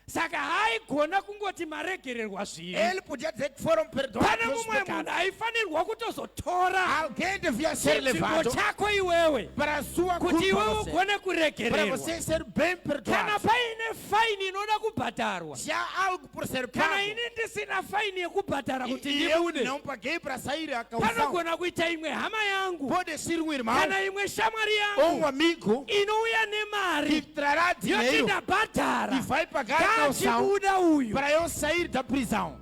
Saka haigona kungoti maregererwa zviri. Ele podia dizer que foram perdoados Pane os mumwe munhu pecados. aifanirwa kutozotora Alguém devia ser chinzvimbo levado chako iwewe para a sua kuti iwe culpa, você, ugone para kuregererwa. você ser bem Kana perdoado. paine faini inoda kubhadharwa, Se há algo por ser kana pago ini ndisina faini yekubhadhara kuti e eu ndibude, não paguei para sair a calção, panogona kuita imwe hama yangu pode ser irmão kana imwe shamwari ou yangu amigo inouya que nemari trará yoti dinheiro ndabhadhara e vai pagar a calção kachibuda uyu. para eu sair da prisão.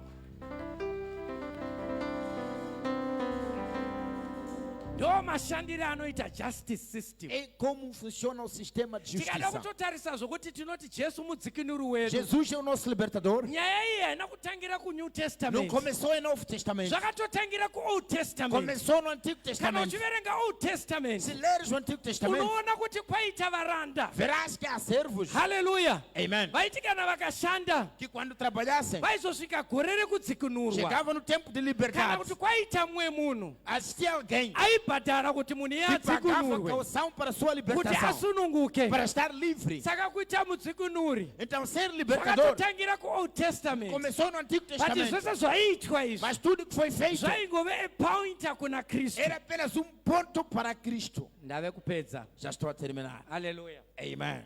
Ndo mashandiro anoita justice system. É como funciona o sistema de Tikada justiça. kutotarisa zvokuti tinoti Jesu mudzikinuri wedu, Jesus é o nosso libertador. nyaya iyi haina kutangira kuNew Não Testament, começou em Novo Testamento. zvakatotangira kuOld Testament. Começou no Antigo Kana Testamento. uchiverenga Old Testament Se leres o Antigo Testamento, unoona kuti kwaita varanda. verás que há servos. Haleluya. Amen. Vaiti kana vakashanda Que quando trabalhassem, vaizosvika gore rekudzikinurwa, chegava no tempo de kana liberdade. kuti kwaita mumwe munhu Assistia alguém aibhadhara kuti munhu iye que pagava adzikinurwe, calção para sua kuti libertação, asununguke. para estar livre. Saka kuita mudzikinuri Então, ser libertador zvakatotangira kuOld Testament, começou no Antigo but Testamento. zvose zvaiitwa izvi Mas tudo que foi feito zvaingove epointa kuna Kristu. era apenas ponto para Cristo. Ndave kupedza. Já estou a terminar. Haleluya. Amen.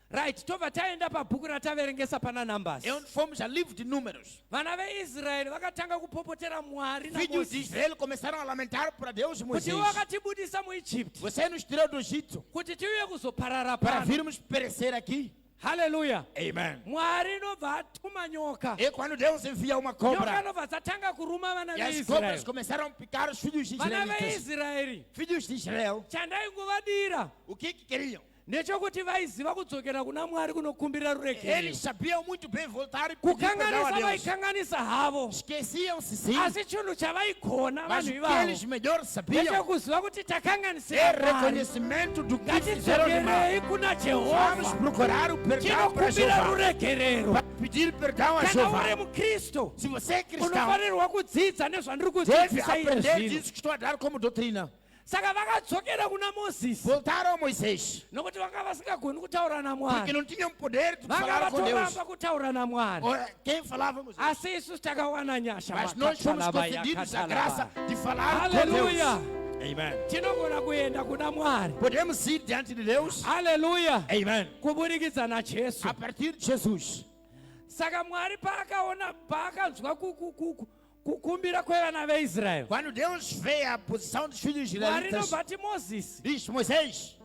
Right, tobva taenda pabhuku rataverengesa pana Numbers. É onde fomos a livro de Números. Vana veIsraeri vakatanga kupopotera Mwari Filhos de naMozisi Israel começaram a lamentar para Deus e kuti Moisés. iwe wakatibudisa muIjipti Você nos tirou do Egito kuti tiuye kuzoparara para pano. virmos perecer aqui. Haleluya. Amen. Mwari inobva atuma nyoka. E quando Deus envia uma Nyoka cobra, inobva dzatanga kuruma vana e as cobras veIsraeri. começaram a picar os filhos de Vana Israel. veIsraeri Filhos de Israel, chandaingovadira o que queriam? ndechokuti vaiziva kudzokera kuna Mwari kunokumbira ruregerero. Eles sabiam muito bem voltar e pedir perdão a Kukanganisa Deus. vaikanganisa havo, Esqueciam-se sim, asi chinhu chavaigona mas vanhu o que eles ivavo melhor sabiam ndechekuziva kuti é takanganisira Mwari. reconhecimento do que fizeram de mal. Ngatidzokerei kuna Vamos Jehovha procurar o perdão para tinokumbira Jeová. ruregerero. Para pedir perdão a Kana Jeová. uri mukristu Se você é cristão, unofanirwa kudzidza nezvandiri deve kudzidzisa iye aprender zvino. disso que estou a dar como doutrina. Saka vakadzokera kuna Mozisi Voltaram a Moisés, nokuti vanga vasingagoni kutaura porque naMwari, não tinham poder de vanga falar com Deus. vatoramba kutaura naMwari. Ora, quem falava Moisés? Asi isusu takawana nyasha Mas nós fomos makatalaba concedidos a yakatalaba. graça de falar com Deus. Haleluya. Amen. Tinogona kuenda kuna Mwari. Podemos ir diante de Deus. Haleluya. Amen. Kubudikidza naJesu. A partir de Jesus. Saka Mwari paakanzwa kukumbira kwevana veIsraeri, Quando Deus vê a posição dos filhos Mwari israelitas, nobati Mozisi, diz: Moisés,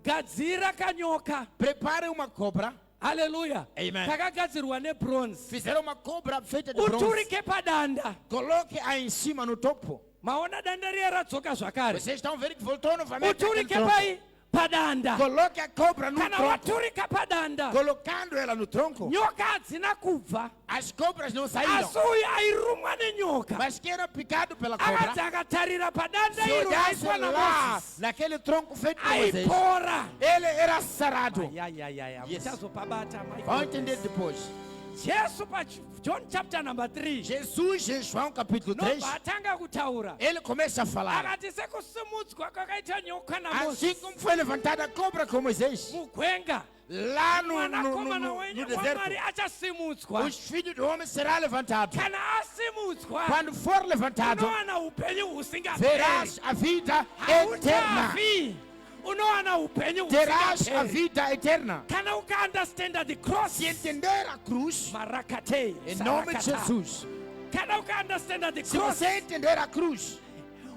gadzira kanyoka. prepare uma cobra. Haleluya. Amen. Kakagadzirwa nebronze. Fizeram uma cobra feita de bronze. Uturike padanda. Coloque-a em cima no topo. Maona danda riya radzoka zvakare. Vocês estão vendo que voltou novamente. aquele Uturike tronco. pai padanda. Coloque a cobra no Kana tronco. waturika padanda, Colocando ela no tronco, nyoka hadzina kubva, as cobras não saíram. asi uyu airumwa nenyoka Mas quem era picado pela cobra, akadzi akatarira padanda se iro olhasse raiswa lá, naMozisi naquele tronco feito por Moisés, aipora. ele era sarado. Yayayaya, Yes. muchazopabata my Vão goodness. entender depois. Jesu paJohn chapter number 3 Jesus, em João capítulo 3, nobva atanga kutaura ele começa a falar. akati sekusimudzwa kwakaita nyoka Assim naMozisi como foi levantada a cobra com Moisés, mugwenga, lá no mwanakomana wamwari deserto, achasimudzwa. os filhos do homem será levantado. Kana asimudzwa Quando for levantado, unowana upenyu husingaperi, verás a vida eterna. hautafi, unowana upenyu Terás a husingaperi. vida eterna. Kana ukaunderstanda the cross, Se entender a cruz, marakate, em nome de sarakata. Jesus. Kana ukaunderstanda the Se cross, você entender a cruz,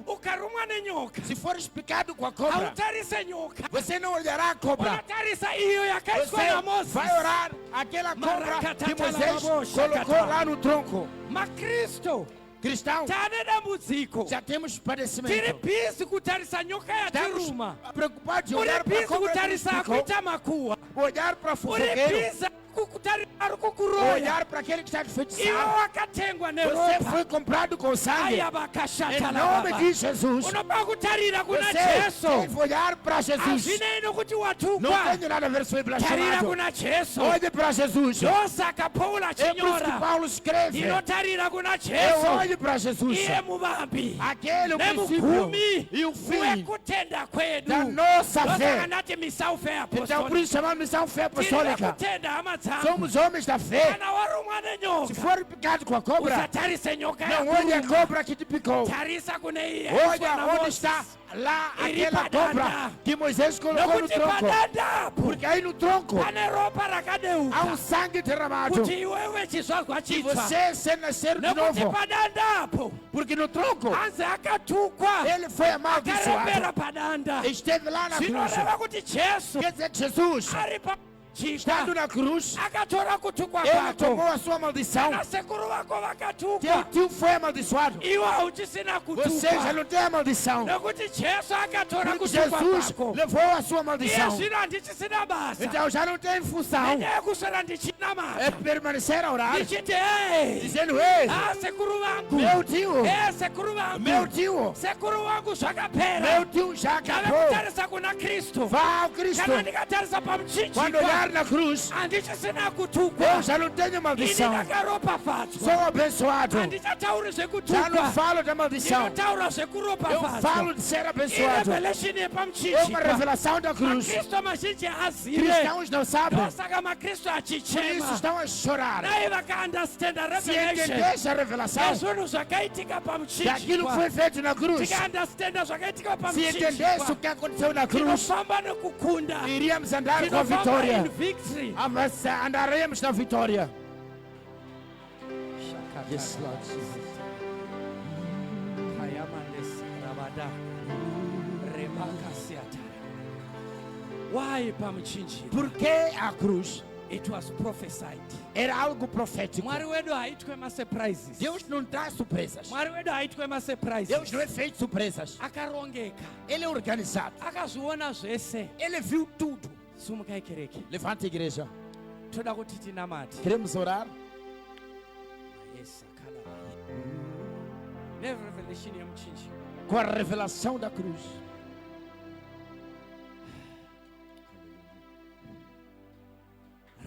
ukarumwa nenyoka, se fores picado com a cobra, hautarise nyoka, você não olhará a cobra. unotarisa iyo yakaiswa Você naMozisi. vai orar aquela cobra que Moisés colocou lá no tronco. Makristu Cristão, tane dambudziko, já temos tiri padecimento. bhizi kutarisa nyoka Estamos yatiruma, preocupados de uri olhar para a bhizi cobra que nos kutarisa picou, kuita makuwa, olhar para o uri fofoqueiro, bhizi kutarisa ari kukuroya. olhar para aquele que está Iwe enfeitiçado. wakatengwa Você neropa, foi comprado com sangue. aya Em bakashata nome baba. de Jesus. Unoba kutarira kuna Você Jesu, deve olhar para Jesus. hazvinei nokuti Não watukwa, tem nada a ver se foi tarira blasfemado. kuna Jesu. Olhe para Jesus. É Ndosaka Paulo por isso que achinyora, Paulo escreve. ndinotarira kuna Eu Jesu, olho para Jesus. iye muvambi Aquele o princípio nemugumi e o fim wekutenda kwedu. da nossa Ndosaka fé. ndati misaufe Então por apostoli, isso chamamos missão fé tiri apostólica. vekutenda hama dzangu. Somos homens da fé. Kana warumwa Se nenyoka, for picado com a cobra, usatarise nyoka não olhe a yakuruma, cobra que te picou. tarisa kune iye Olha aiswa onde naMozisi. está lá Iri aquela padanda. cobra que Moisés colocou no Nokuti tronco. padandapo Porque aí no tronco pane ropa há rakadeuka, sangue derramado. kuti iwewe chizvagwa E chitsva. você ser nascer de Nekuti novo. padandapo Porque no tronco hanzi akatukwa, ele foi amaldiçoado. akarembera padanda. Esteve lá na cruz. Zvinoreva kuti Jesu Quer dizer que Jesus, ari estando pachika na cruz, akatora kutukwa ele tomou kwako. a sua maldição. Nasekuru vako Teu vakatukwa, tio foi amaldiçoado. iwe hauchisina Você já kutukwa. não tem a maldição. Nekuti Jesu akatora Porque kutukwa Jesus kwako. levou a sua Iye maldição. zvino handichisina basa, Então já não tem função. nenyaya yekuswera ndichina É masa, permanecer a orar, ndichiti ei, dizendo: Ei, sekuru vangu, meu tio, sekuru meu vangu, tio, sekuru vangu zvakapera. meu tio já Ndave acabou. kutarisa kuna Kristu. Vá ao Cristo. Kana ndikatarisa Quando pamuchinjikwa, olhar na cruz, handichisina eu kutukwa, já não tenho ini maldição. ndakaropafadzwa. Sou abençoado. Handichatauri Já não zvekutukwa, falo da maldição. ndinotaura Eu zvekuropafadzwa. falo de ser abençoado. Irevelation É uma yepamuchinjikwa, revelação da cruz. makristu mazhinji haazive, Cristãos não sabem. ndosaka makristu Por isso achichema. estão a chorar. Dai vakaunderstanda Se revelation entendesse a revelação yezvinhu zvakaitika daquilo que pamuchinjikwa, foi feito na cruz, tikaunderstanda zvakaitika se entendesse o pamuchinjikwa, que aconteceu na cruz, tinofamba nekukunda, iríamos andar com a tinofamba vitória. in victory. Andaremos na vitória. Yes, Lord Jesus. Why pamuchinjikwa? Por que a cruz? It was prophesied. Era algo profético. Mwari wedu haitwe masurprises. Deus não traz surpresas. Mwari wedu haitwe masurprises. Deus não é feito de surpresas. Akarongeka, Ele é organizado. akazviona zvese, Ele viu tudo. sumukai kereke. Levanta a igreja. Toda kuti tinamati. Queremos orar. Yes, akala. Never revelation ya mchinji. Com a revelação da cruz.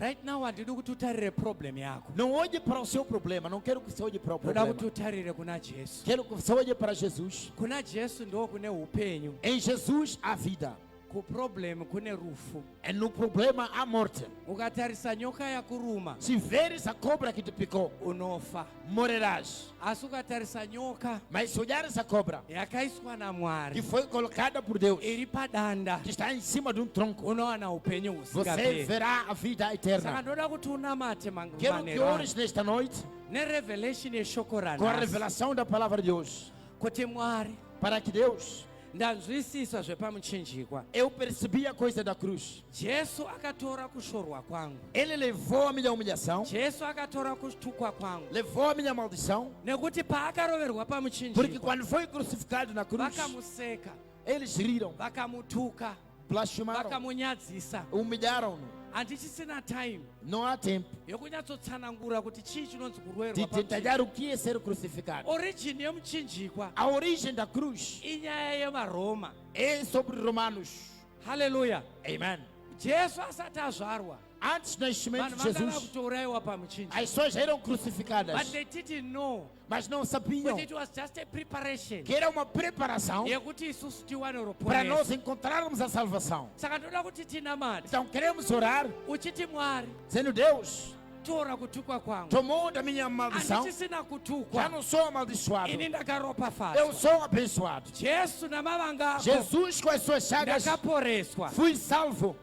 Right now andidi kuti utarire problem yako. Não olhe para o seu problema. Não quero que você olhe para o Toda problema. kuti utarire kuna Jesu. Quero que você olhe para Jesus. Kuna Jesu ndo kune upenyu. Em Jesus há vida. Ku problem kune rufu. É no problema há morte. Ukatarisa nyoka ya kuruma Se veres a cobra que te picou, unofa. morrerás. Asi ukatarisa nyoka Mas se olhares a cobra yakaiswa na que Mwari foi colocada por Deus, iri padanda, que está em cima de um tronco, unowana upenyu você usingaperi. verá a vida Saka eterna. ndoda kuti unamate Quero que manero ores nesta noite ne revelation yeshoko com a ranhasi revelação da palavra de Deus, kuti Mwari para que Deus, ndanzwisisa zvepamuchinjikwa. eu percebi a coisa da cruz. Jesu akatora kushorwa kwangu, Ele levou a minha humilhação, Jesu akatora kutukwa kwangu, levou a minha maldição, nekuti paakaroverwa porque pamuchinjikwa quando foi crucificado na cruz, vakamuseka, eles riram, vakamutuka, blasfemaram, vakamunyadzisa. humilharam-no. Handichisina time Não há tempo yokunyatsotsangura kuti chii chinonzi de kurwerwa detalhar o que é ser crucificado. origin yemuchinjikwa A origem da cruz inyaya yemaroma. é sobre Romanos. Haleluya. Amém. Jesu asati azvarwa Antes do nascimento vanhu de vangada Jesus, kutourayiwa pamuchinjikwa, as pessoas eram but crucificadas, they didn't know mas não sabiam that it was just a preparation que era uma preparação yekuti isusu tiwane para ruponeso. nós encontrarmos a salvação. Saka ndoda kuti tinamati Então queremos orar, uchiti Mwari dizendo: Deus, tora kutukwa kwangu, tomou da minha maldição, handichisina já kutukwa, não sou amaldiçoado, ini eu ndakaropafadzwa. sou abençoado. Jesu namavanga ako Jesus, com as suas chagas, ndakaporeswa. fui salvo.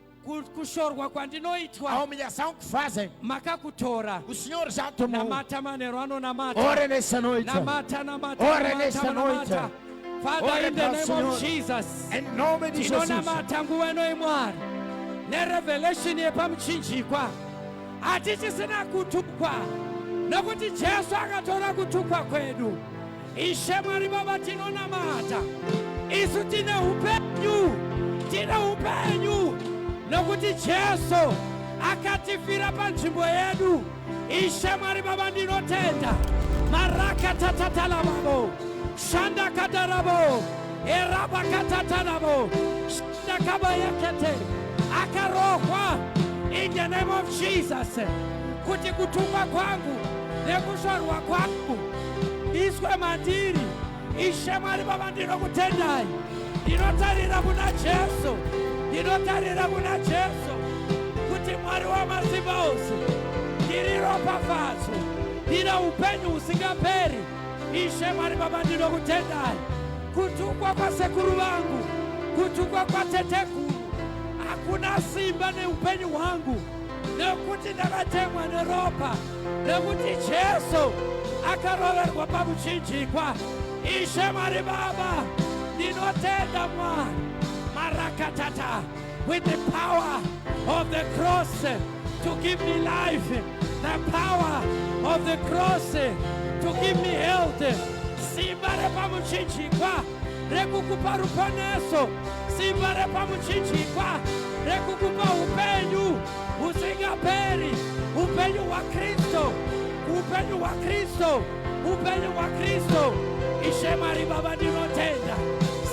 Kushorwa A kwandinoitwa humilhação que fazem, makakutora. o Senhor já tomou. Namata manero anonamata. Ore nessa noite, Namata, namata, Ora namata, nesta namata. noite. Father, Ore in the para o name Senhor. of Jesus, em nome de Jesus. tinonamata nguva ino imwari nerevelation yepamuchinjikwa hatichisina kutukwa nokuti Jesu akatora kutukwa kwedu. Ishe Mwari Baba, tinonamata isu tine upenyu nokuti Jesu akatifira panzvimbo yedu. Ishe Mwari Baba, ndinotenda marakatatatalaabo shandakadarabo erabakatatanabo shandakabayekete akarohwa in the name of Jesus kuti kutukwa kwangu nekushorwa kwangu iswe mandiri. Ishe Mwari Baba, ndinokutendai, ndinotarira kuna Jesu, ndinotarira kuna Jesu kuti Mwari wamasimba ose ndiri ropafadzo, ndina upenyu usingaperi. Ishe Mwari Baba, ndinokutendai, kutukwa kwasekuru vangu, kutukwa kwatetekuru hakuna simba neupenyu hwangu, nekuti ndakatemwa neropa, nekuti Jesu akaroverwa pamuchinjikwa. Ishe Mwari Baba, ndinotenda Mwari marakatata, with the power of the cross to give me life, the power of the cross to give me health. Simba repamuchinjikwa rekukupa ruponeso, simba repamuchinjikwa rekukupa upenyu usingaperi, upenyu wa Kristo, upenyu wa Kristo, upenyu wa Kristo. Ishe Mwari Baba, ndinotenda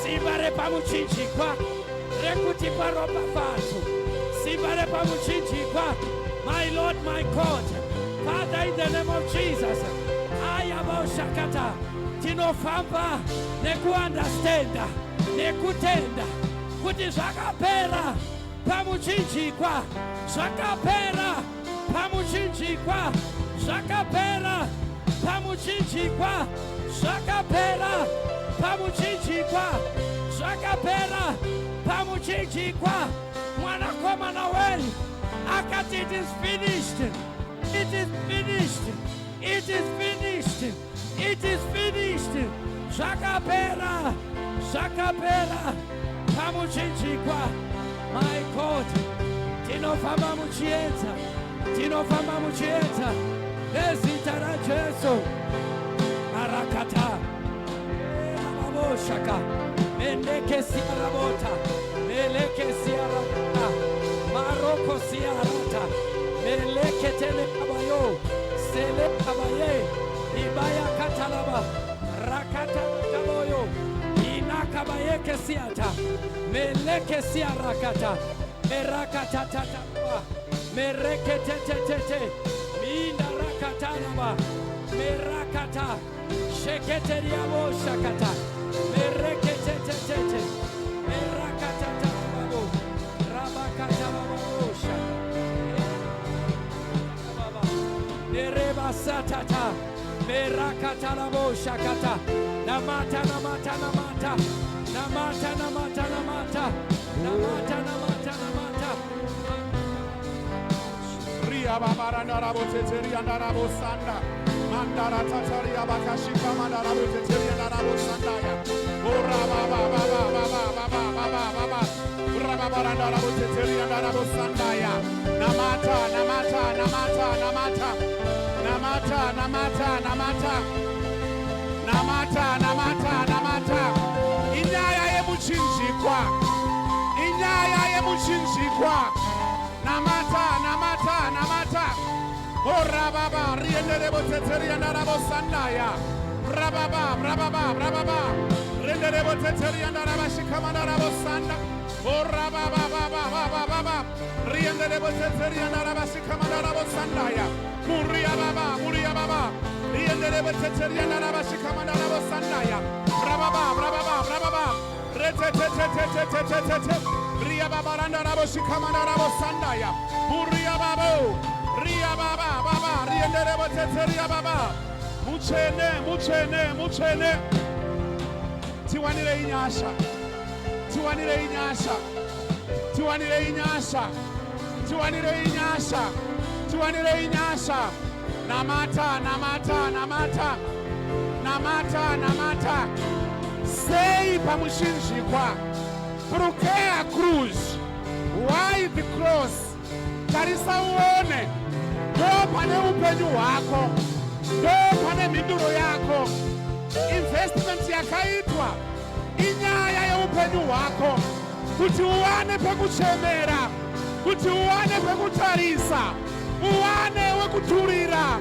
simba repamuchinjikwa rekutipa ropafadzo, simba repamuchinjikwa. My Lord, my God, Father, in the name of Jesus, ayaboshakata tinofamba nekuandastenda nekutenda kuti zvakapera pamuchinjikwa, zvakapera pamuchinjikwa, zvakapera pamuchinjikwa, zvakapera pamuchinjikwa, zvakapera pamuchinjikwa. Mwanakomana wenyu akati it is finished, it is finished, it is finished, it is finished. Zvakapera, zvakapera pamuchinjikwa. My God, tinofamba muchiedza, tinofamba muchiedza nezita raJesu. Marakata Shaka Mendeke Siarabota Meleke Siarabota Maroko siarata. Meleketele kabayo. Sele kabaye. Ibaya katalaba. Rakata kabayo. Inakabaye kesiata. Meleke siarakata. Merakata tataba. Merekete. Minda rakatalaba. Merakata. Sheketeriamo shakata. Merekete. Merakata tababo. Rabakata bababo shakata. Nereba satata. Merakata labo shakata. Namata. Ria babara narabo teteri andarabo sanda. Mandara tatari abakashika mandarabo teteri andarabo sanda ya. Ora baba. Ura babara narabo teteri andarabo sanda ya. Namata. Inyaya yemuchinjikwa. Namata. Ora baba rienderebo teteri andarabo sandaya. Brababa. Rienderebo teteri andaraba shikamandarabo sanda. Ora baba. Rienderebo teteri andaraba shikamandarabo sandaya. Muria baba. Rienderebo teteri andaraba shikamandarabo sandaya. Brababa. Retete. Ria baba andarabo shikamandarabo sandaya. Muria babo. Ria baba, rienderebo teteria baba. Muchene. Tiwanire inyasha. Namata. Sei pamushinjikwa. Porque a cruz? Why the cross? Karisa uone. Pane upenyu wako, pane minduro yako, investment yakaitwa, inyaya ya upenyu wako, kuti uwane pekuchemera, kuti uwane pekutarisa, uwane wekuturira,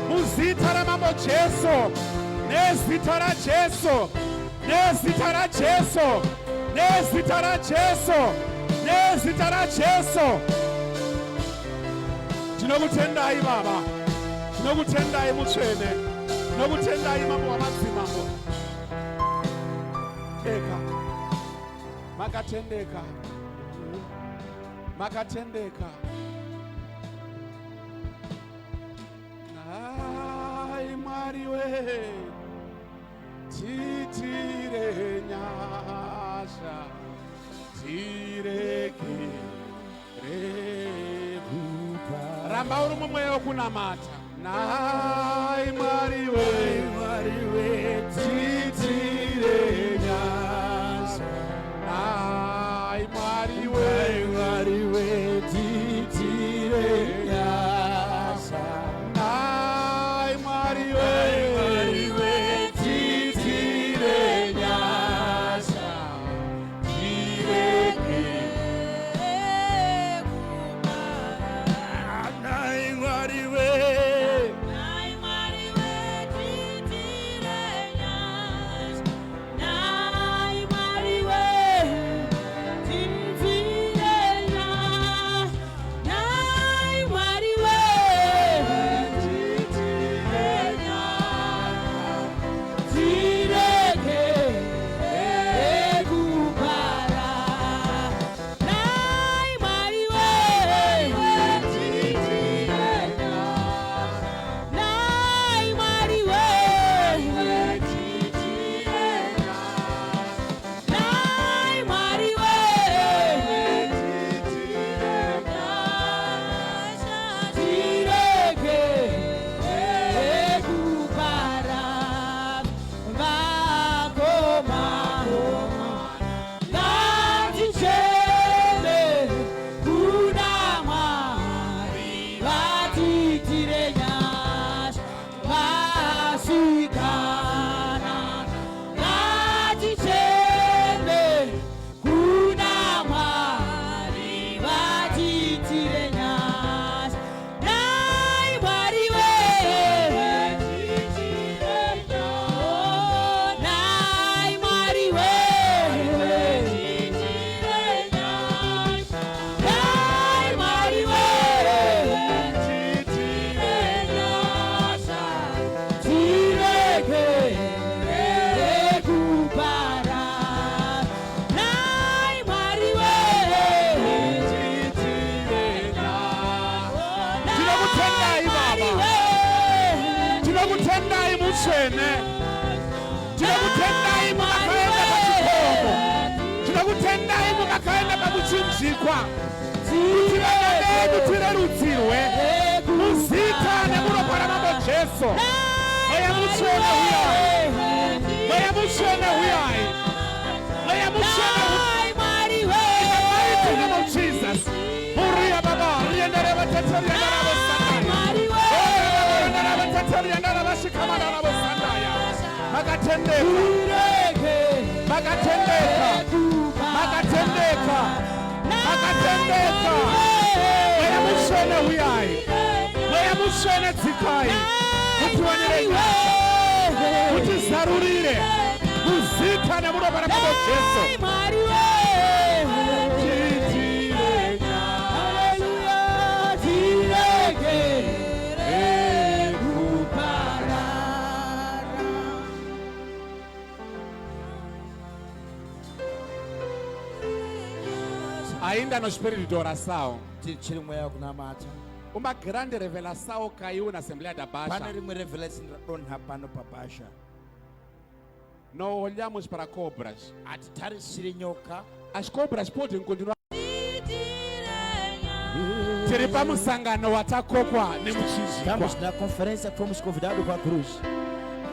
muzita ramambo Jesu, nezita ra Jesu. Tinokutendai baba, tinokutendai mutsvene, tinokutendai mambo wamadzimambo. Makatendeka. Ai Mwari we, titire nyasha, tireke. Ramba uri mumweyo kunamata. Nai Mwari we, titire nyasha. Nai Mwari we, titire nyasha. Nai Mwari we, titire nyasha. Tireke. lwenyu tirerutsirwe muzita nemuropa ramambo Jesu. Mweya mutsvene uyai, mweya mutsvene uyai, mweya mutsvene uyai. In the mighty name of Jesus. Muria baba, riendere vateteria ndarabo sandaya. Ndarabo teteria ndarabo shikama ndarabo sandaya. Makatendeka, makatendeka, makatendeka, makatendeka. Mweya mutsvene uyai, mweya mutsvene dzikai. Mutiwanire nyasha, mutizarurire muzita nemuropa ramambo Jesu. Ainda no espírito de oração, Tiri mweya kunamata. uma grande revelação caiu na Assembleia da Baixa. Pane rimwe revelation radonha pano paBasha. Não olhamos para cobras. Atitarisire nyoka. As cobras podem continuar. Tiri pamusangano watakokwa nemuchinjikwa. Estamos na conferência que fomos convidados para a cruz.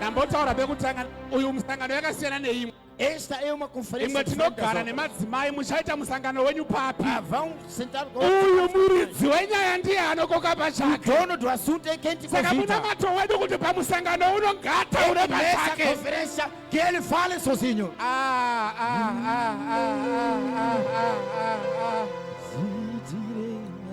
Nambotaura bekutanga uyu musangano yakasiyana neimwe. Esta é uma conferência Imwe diferente das tinogara outras. nemadzimai muchaita musangano wenyu papi. Vão sentar com Uyu muridzi wenyaya ndiye anokoka o pachake. dono do assunto é quem te Saka convida. munamato wedu kuti pamusangano unogata ure Nessa pachake. conferência que ele fale sozinho.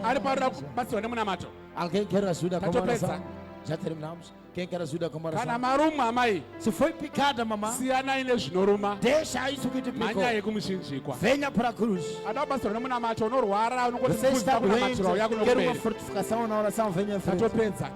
Ari parura kubatsirwa nemunamato. Alguém quer ajuda com a Tatopedza. oração? Já terminamos? Quem quer ajuda com a Kana oração? maruma amai Se foi picada, mamãe, siyanai nezvinoruma deixa isso que te picou. manyaya yekumushinjikwa. Venha para a cruz. Ada kubatsirwa nemunamato unorwara unongoti Você está kufunza doente, kunamatirwa yako quer uma nokuperi. fortificação na oração, venha em frente. Tatopedza.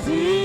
See